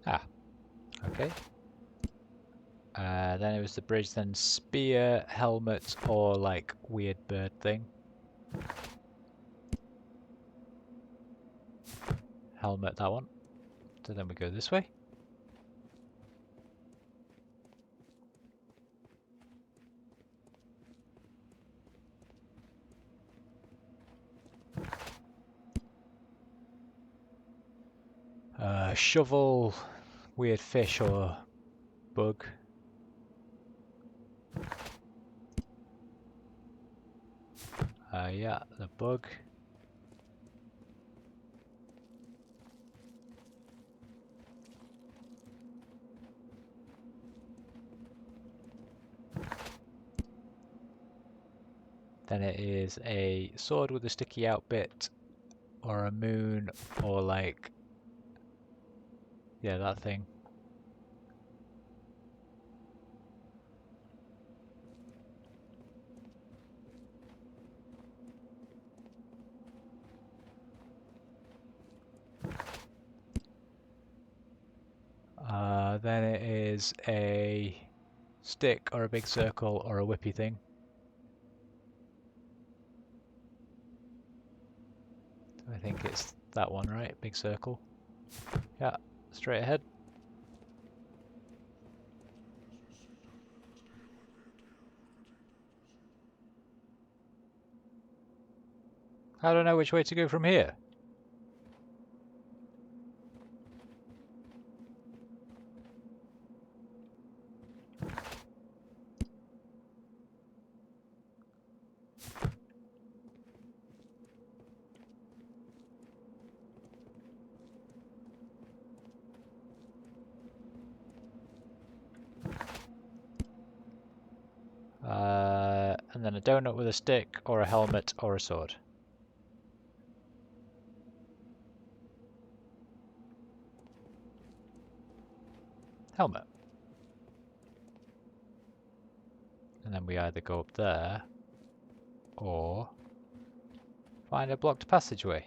Ah, okay. Then it was the bridge, then spear, helmet, or like weird bird thing. Helmet, that one. So then we go this way. Shovel, weird fish or bug. Yeah, the bug. Then it is a sword with a sticky out bit, or a moon, or like, yeah, that thing. is a stick or a big circle or a whippy thing. I think it's that one, right? Big circle. Yeah, straight ahead. I don't know which way to go from here. And then a donut with a stick, or a helmet, or a sword. Helmet. And then we either go up there, or find a blocked passageway.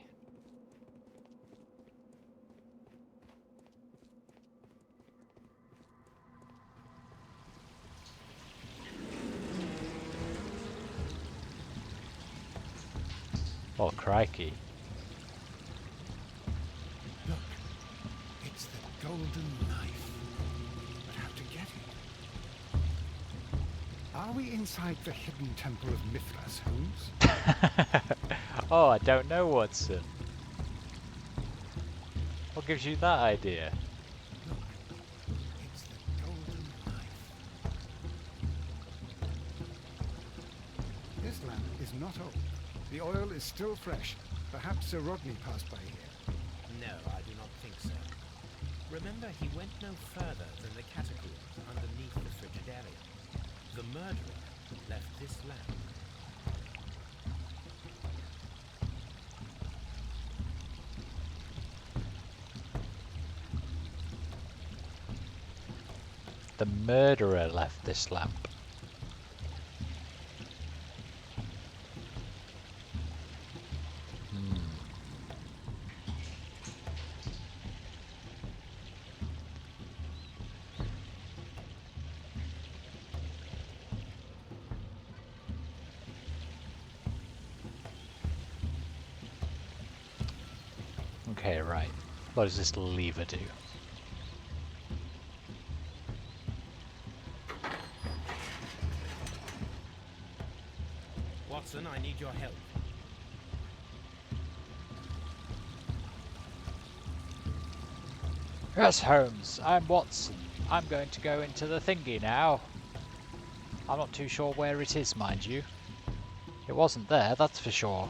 Oh, crikey. Look, it's the golden knife. But how to get it? Are we inside the hidden temple of Mithras, Holmes? Oh, I don't know, Watson. What gives you that idea? Look, it's the golden knife. This lamp is not old. The oil is still fresh. Perhaps Sir Rodney passed by here. No, I do not think so. Remember, he went no further than the catacombs underneath the Frigidarium. The murderer left this lamp. The murderer left this lamp. Okay, right. What does this lever do? Watson, I need your help. Yes, Holmes, I'm Watson. I'm going to go into the thingy now. I'm not too sure where it is, mind you. It wasn't there, that's for sure.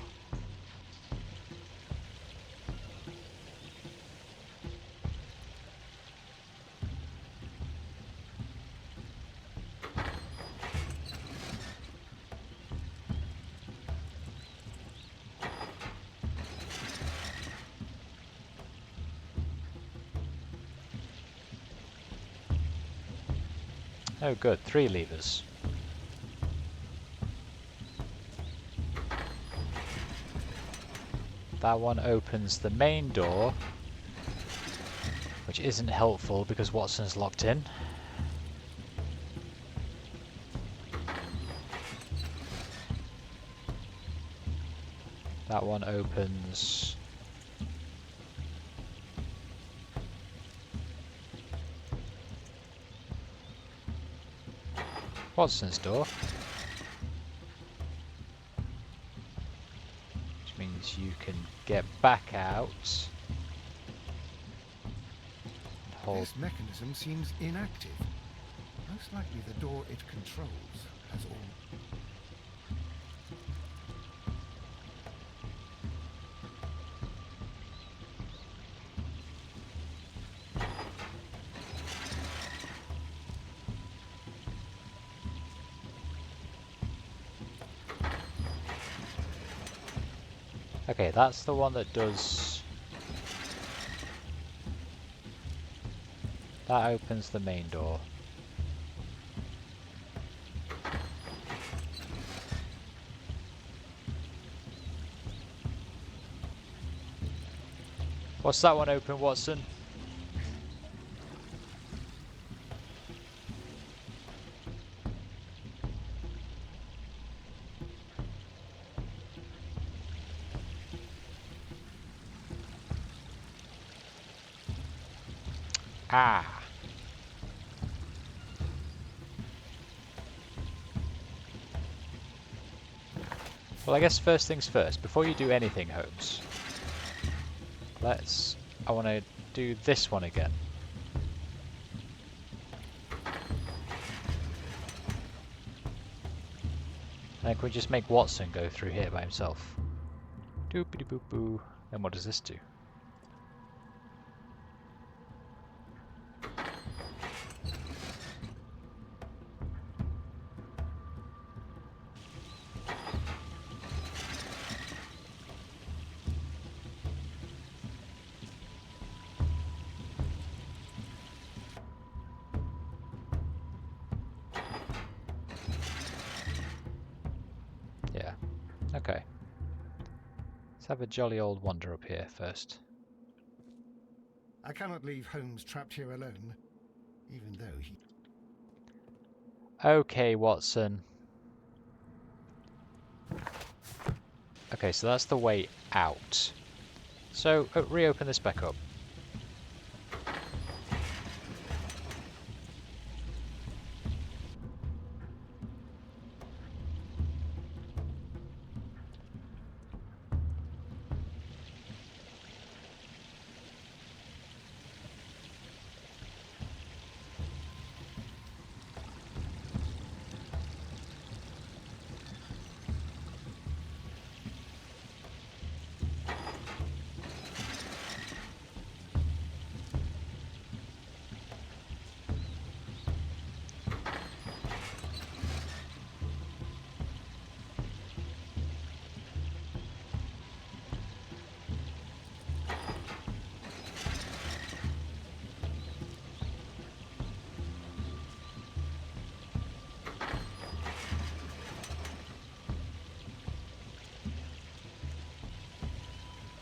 Oh good, 3 levers. That one opens the main door, which isn't helpful because Watson's locked in. That one opens... Watson's door. Which means you can get back out. Hold. This mechanism seems inactive. Most likely the door it controls has all... Okay, that's the one that does... That opens the main door. What's that one open, Watson? Ah! Well, I guess first things first. Before you do anything, Holmes, I want to do this one again. And can we just make Watson go through here by himself? Doopity boop boo. Then what does this do? Yeah. Okay. Let's have a jolly old wander up here first. I cannot leave Holmes trapped here alone, even though he... Okay, Watson. Okay, so that's the way out. So, reopen this back up.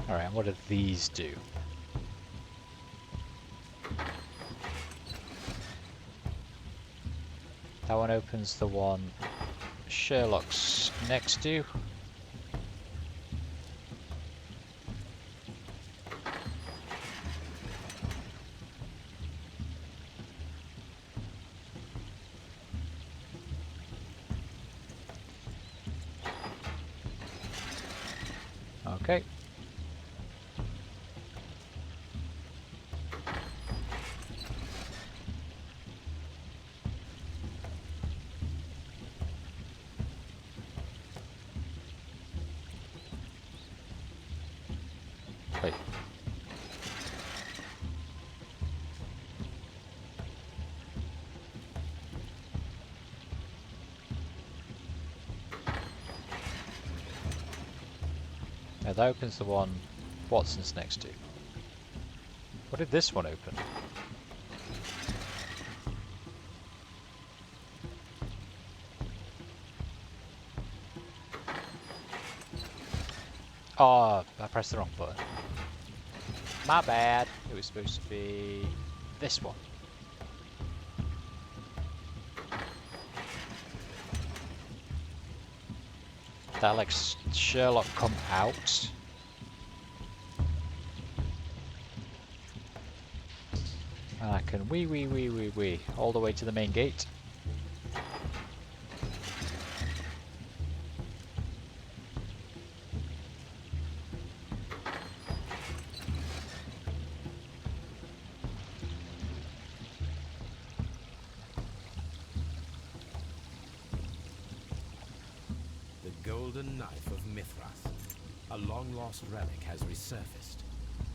Alright, and what do these do? That one opens the one Sherlock's next to. Okay. Wait. Now that opens the one Watson's next to. What did this one open? Oh, I pressed the wrong button. My bad. It was supposed to be this one. That lets Sherlock come out. And I can wee all the way to the main gate. Golden knife of Mithras. A long-lost relic has resurfaced.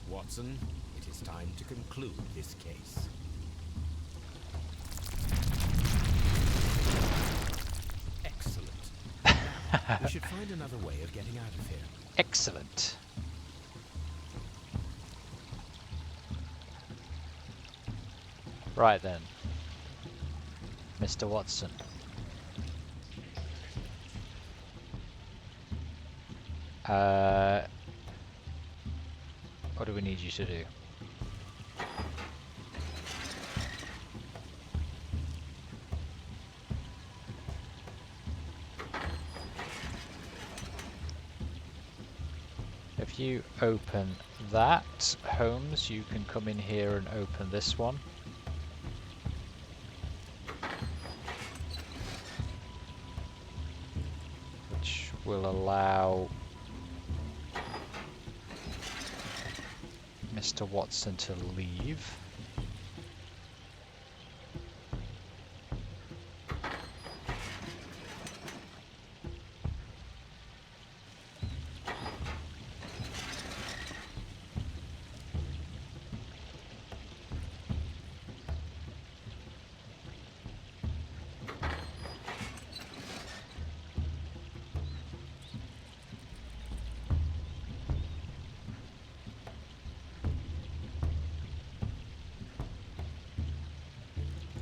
Watson, it is time to conclude this case. Excellent. Now, we should find another way of getting out of here. Excellent. Right then, Mr. Watson. What do we need you to do? If you open that, Holmes, you can come in here and open this one. will allow Mr. Watson to leave.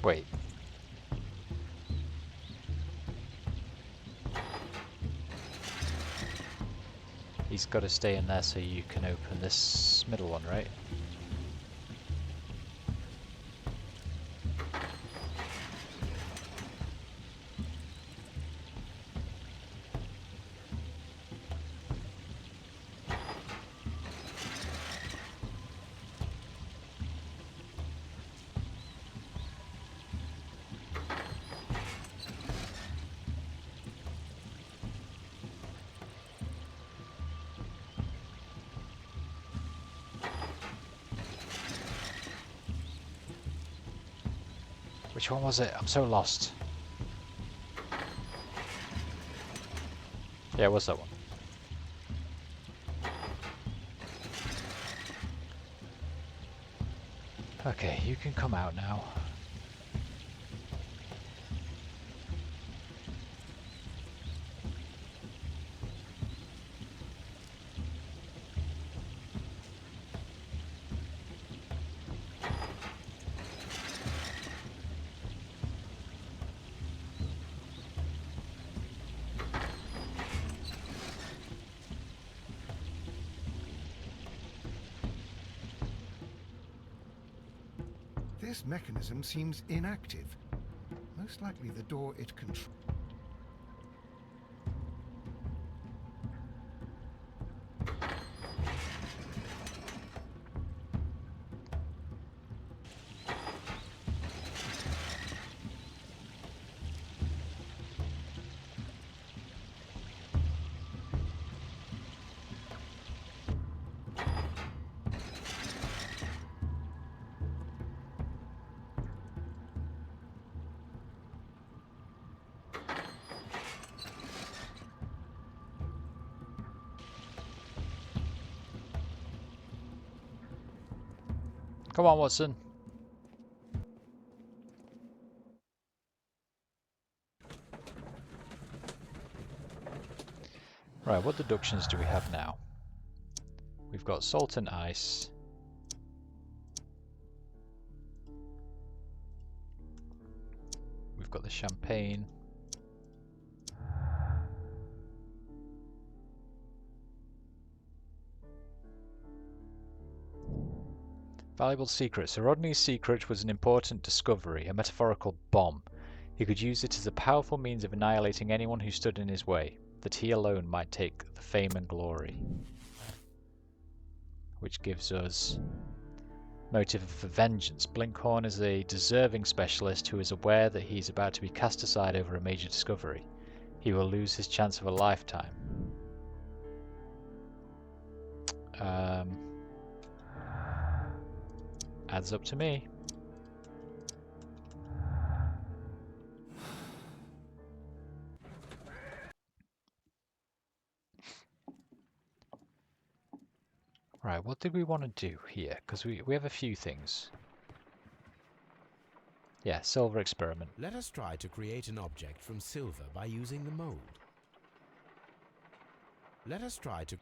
Wait. He's got to stay in there so you can open this middle one, right? Which one was it? I'm so lost. Yeah, it was that one. Okay, you can come out now. This mechanism seems inactive. Most likely the door it controls. Come on, Watson. Right, what deductions do we have now? We've got salt and ice. We've got the champagne. Valuable secret. Sir Rodney's secret was an important discovery, a metaphorical bomb. He could use it as a powerful means of annihilating anyone who stood in his way, that he alone might take the fame and glory. Which gives us motive for vengeance. Blinkhorn is a deserving specialist who is aware that he is about to be cast aside over a major discovery. He will lose his chance of a lifetime. Adds up to me. Right, what did we want to do here? Because we have a few things. Yeah, silver experiment. Let us try to create an object from silver by using the mold. Let us try to...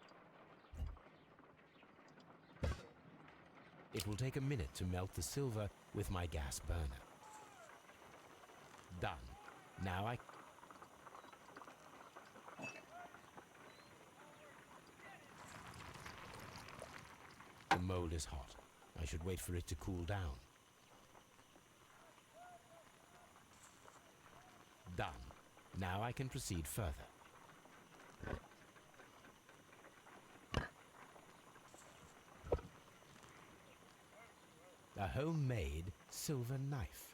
It will take a minute to melt the silver with my gas burner. Done. Now I... The mold is hot. I should wait for it to cool down. Done. Now I can proceed further. A homemade silver knife.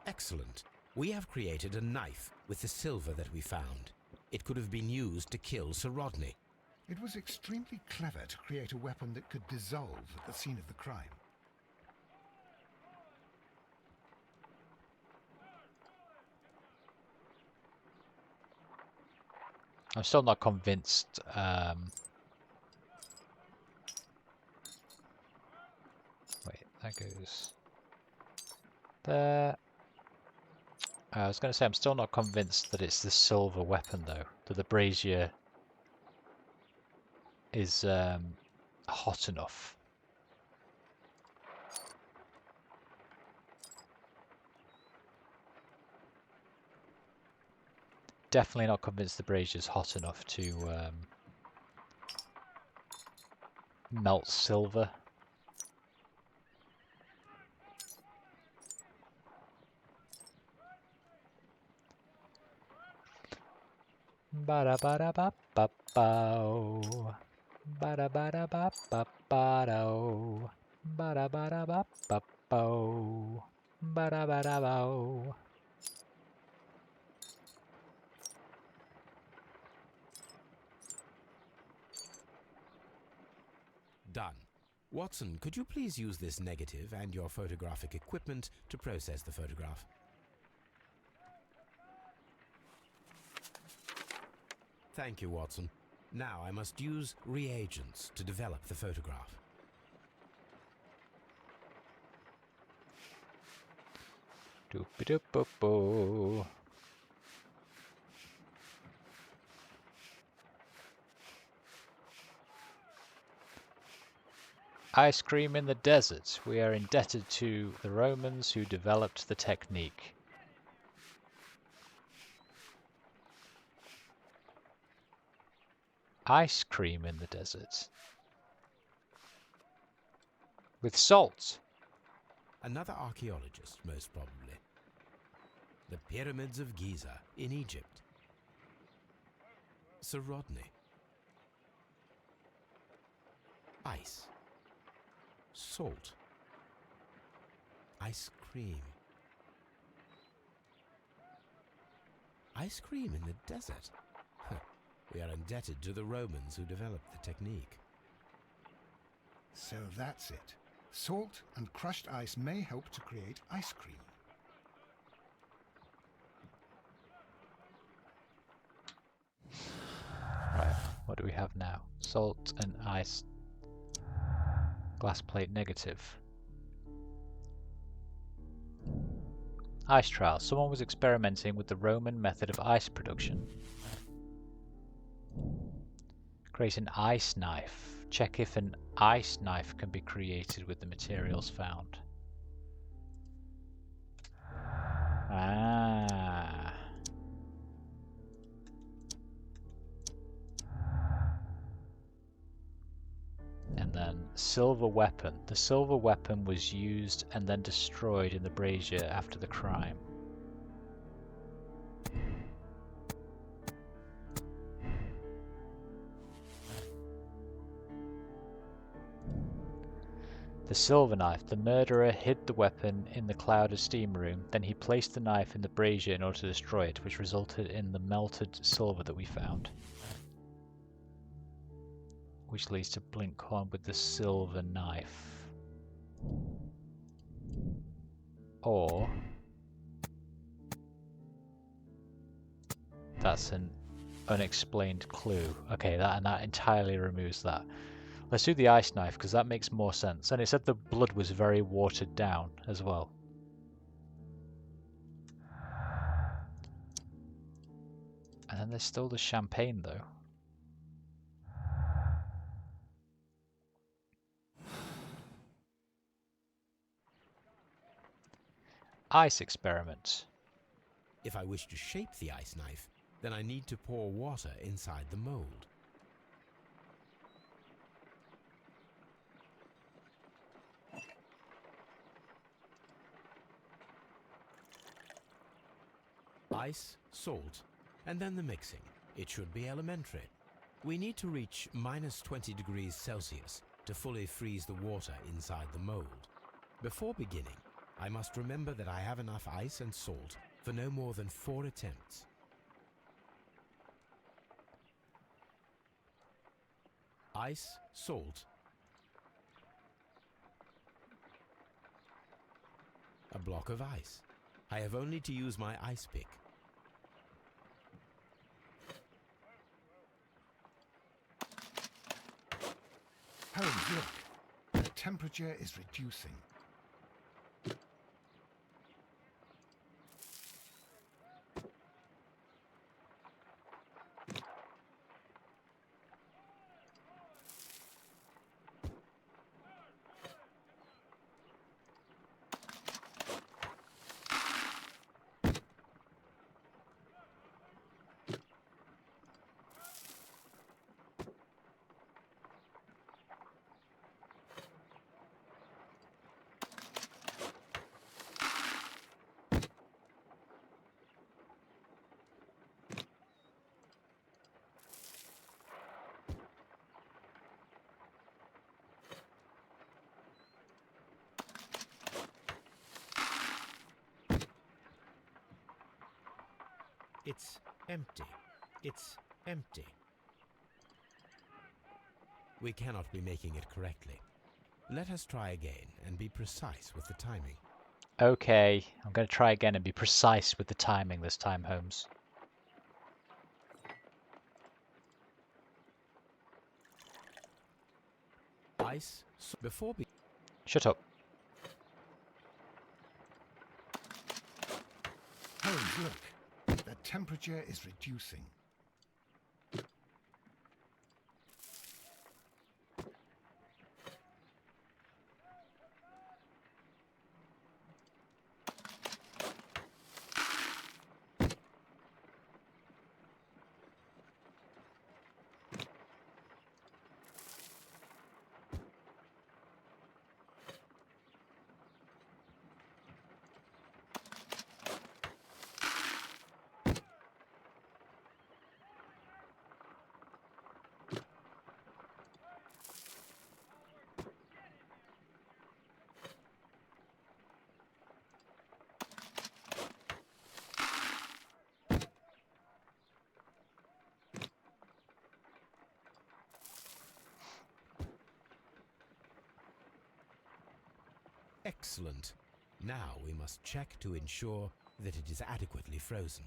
Excellent. We have created a knife with the silver that we found. It could have been used to kill Sir Rodney. It was extremely clever to create a weapon that could dissolve at the scene of the crime. I'm still not convinced. Wait, that goes there. I was going to say I'm still not convinced that it's the silver weapon though. That the brazier is hot enough. Definitely not convinced the brazier's hot enough to melt silver. Ba da ba da ba ba bow. Ba da ba da ba ba ba do. Ba da ba da ba ba bow. Ba da ba da bow. Done. Watson, could you please use this negative and your photographic equipment to process the photograph? Thank you, Watson. Now I must use reagents to develop the photograph. Doop-a-doop-a-boo. Ice cream in the desert. We are indebted to the Romans who developed the technique. Ice cream in the desert. With salt. Another archaeologist, most probably. The Pyramids of Giza in Egypt. Sir Rodney. Ice. Salt. Ice cream. Ice cream in the desert? We are indebted to the Romans who developed the technique. So that's it. Salt and crushed ice may help to create ice cream. Right, what do we have now? Salt and ice. Glass plate negative. Ice trial. Someone was experimenting with the Roman method of ice production. Create an ice knife. Check if an ice knife can be created with the materials found. Ah. And then silver weapon. The silver weapon was used and then destroyed in the brazier after the crime. The silver knife. The murderer hid the weapon in the cloud of steam room, then he placed the knife in the brazier in order to destroy it, which resulted in the melted silver that we found. Which leads to Blinkhorn with the silver knife. Or that's an unexplained clue. Okay, that entirely removes that. Let's do the ice knife because that makes more sense. And it said the blood was very watered down as well. And then there's still the champagne though. Ice experiment. If I wish to shape the ice knife, then I need to pour water inside the mold. Ice, salt, and then the mixing. It should be elementary. We need to reach -20 degrees Celsius to fully freeze the water inside the mold. Before beginning, I must remember that I have enough ice and salt for no more than 4 attempts. Ice, salt. A block of ice. I have only to use my ice pick. Holmes, look. The temperature is reducing. It's empty. It's empty. We cannot be making it correctly. Let us try again and be precise with the timing. Okay, I'm going to try again and be precise with the timing this time, Holmes. Ice, before we... Shut up. Holmes, look. The temperature is reducing. Excellent. Now we must check to ensure that it is adequately frozen.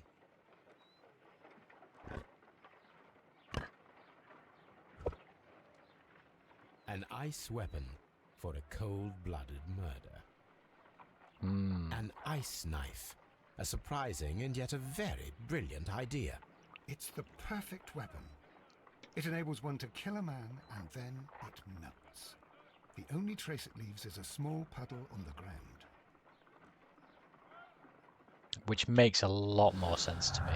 An ice weapon for a cold-blooded murder. An ice knife. A surprising and yet a very brilliant idea. It's the perfect weapon. It enables one to kill a man and then it melts. The only trace it leaves is a small puddle on the ground. Which makes a lot more sense to me.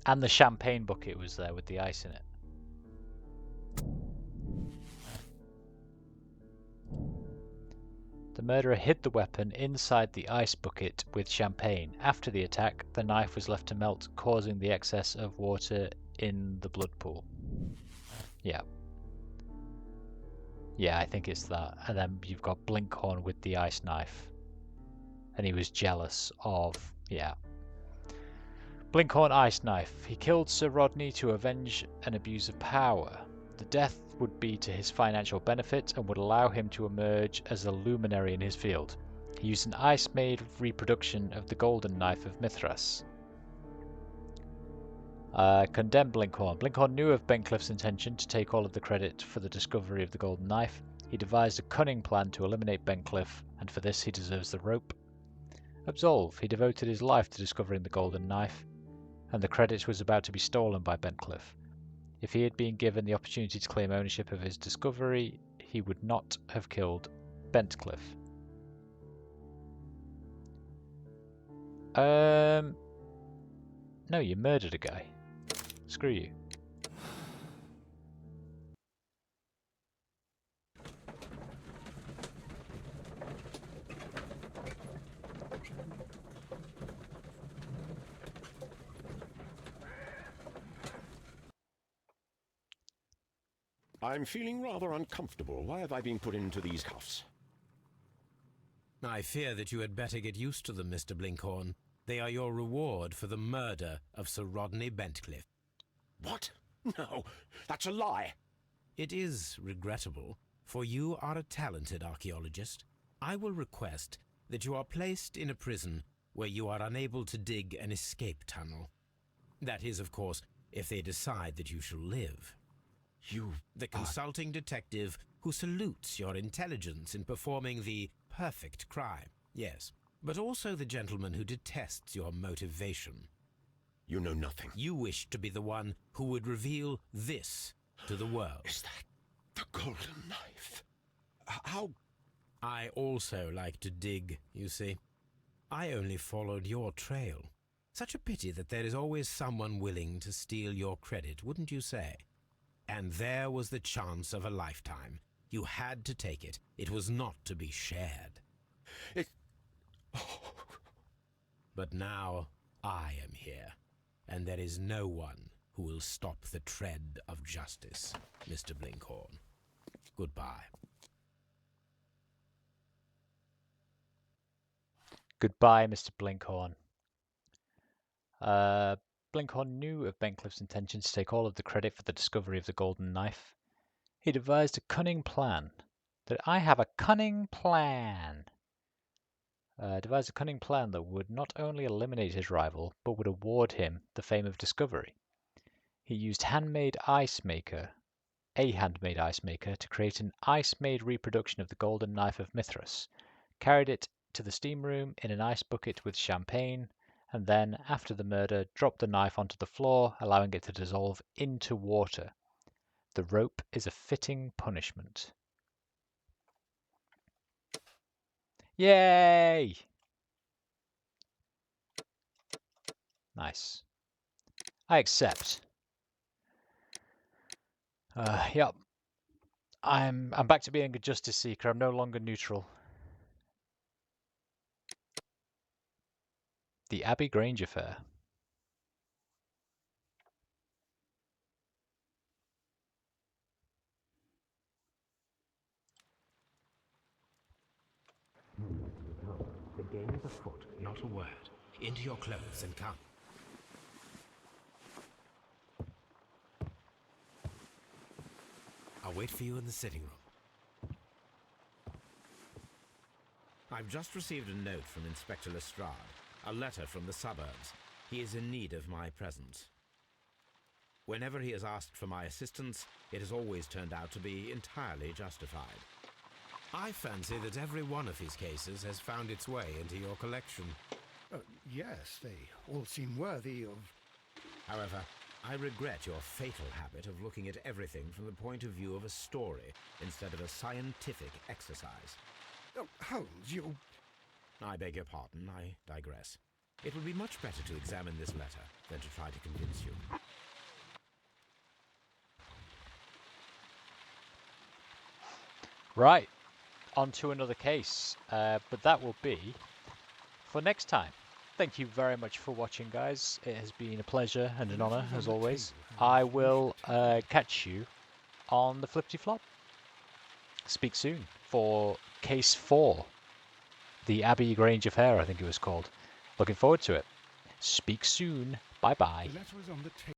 And the champagne bucket was there with the ice in it. The murderer hid the weapon inside the ice bucket with champagne. After the attack, the knife was left to melt, causing the excess of water in the blood pool. Yeah. Yeah, I think it's that. And then you've got Blinkhorn with the ice knife. And he was jealous of... yeah. Blinkhorn ice knife. He killed Sir Rodney to avenge an abuse of power. The death would be to his financial benefit and would allow him to emerge as a luminary in his field. He used an ice-made reproduction of the golden knife of Mithras. Condemned Blinkhorn. Blinkhorn knew of Bencliffe's intention to take all of the credit for the discovery of the golden knife. He devised a cunning plan to eliminate Bencliffe, and for this he deserves the rope. Absolve. He devoted his life to discovering the golden knife, and the credit was about to be stolen by Bencliffe. If he had been given the opportunity to claim ownership of his discovery, he would not have killed Bencliffe. No, you murdered a guy. Screw you. I'm feeling rather uncomfortable. Why have I been put into these cuffs? I fear that you had better get used to them, Mr. Blinkhorn. They are your reward for the murder of Sir Rodney Bentcliffe. What? No, that's a lie. It is regrettable, for you are a talented archaeologist. I will request that you are placed in a prison where you are unable to dig an escape tunnel. That is, of course, if they decide that you shall live. You... The consulting detective who salutes your intelligence in performing the perfect crime. Yes, but also the gentleman who detests your motivation. You know nothing. You wish to be the one who would reveal this to the world. Is that the golden knife? How... I also like to dig, you see. I only followed your trail. Such a pity that there is always someone willing to steal your credit, wouldn't you say? And there was the chance of a lifetime. You had to take it. It was not to be shared. It... But now I am here, and there is no one who will stop the tread of justice, Mr. Blinkhorn. Goodbye. Goodbye, Mr. Blinkhorn. Blinkhorn knew of Bentcliffe's intention to take all of the credit for the discovery of the golden knife. He devised a cunning plan. That I have a cunning plan. Devised a cunning plan that would not only eliminate his rival, but would award him the fame of discovery. He used a handmade ice maker to create an ice-made reproduction of the golden knife of Mithras, carried it to the steam room in an ice bucket with champagne, and then, after the murder, dropped the knife onto the floor, allowing it to dissolve into water. The rope is a fitting punishment. Yay! Nice. I accept. Yep. I'm back to being a justice seeker. I'm no longer neutral. The Abbey Grange affair. The game is afoot, not a word. Into your clothes and come. I'll wait for you in the sitting room. I've just received a note from Inspector Lestrade, a letter from the suburbs. He is in need of my presence. Whenever he has asked for my assistance, it has always turned out to be entirely justified. I fancy that every one of his cases has found its way into your collection. Yes, they all seem worthy of... However, I regret your fatal habit of looking at everything from the point of view of a story instead of a scientific exercise. Oh, Holmes, you... I beg your pardon, I digress. It would be much better to examine this letter than to try to convince you. Right. On to another case. But that will be for next time. Thank you very much for watching, guys. It has been a pleasure and an honour, as always. I will catch you on the Flippity Flop. Speak soon for Case 4. The Abbey Grange affair, I think it was called. Looking forward to it. Speak soon. Bye-bye. The letter is on the table.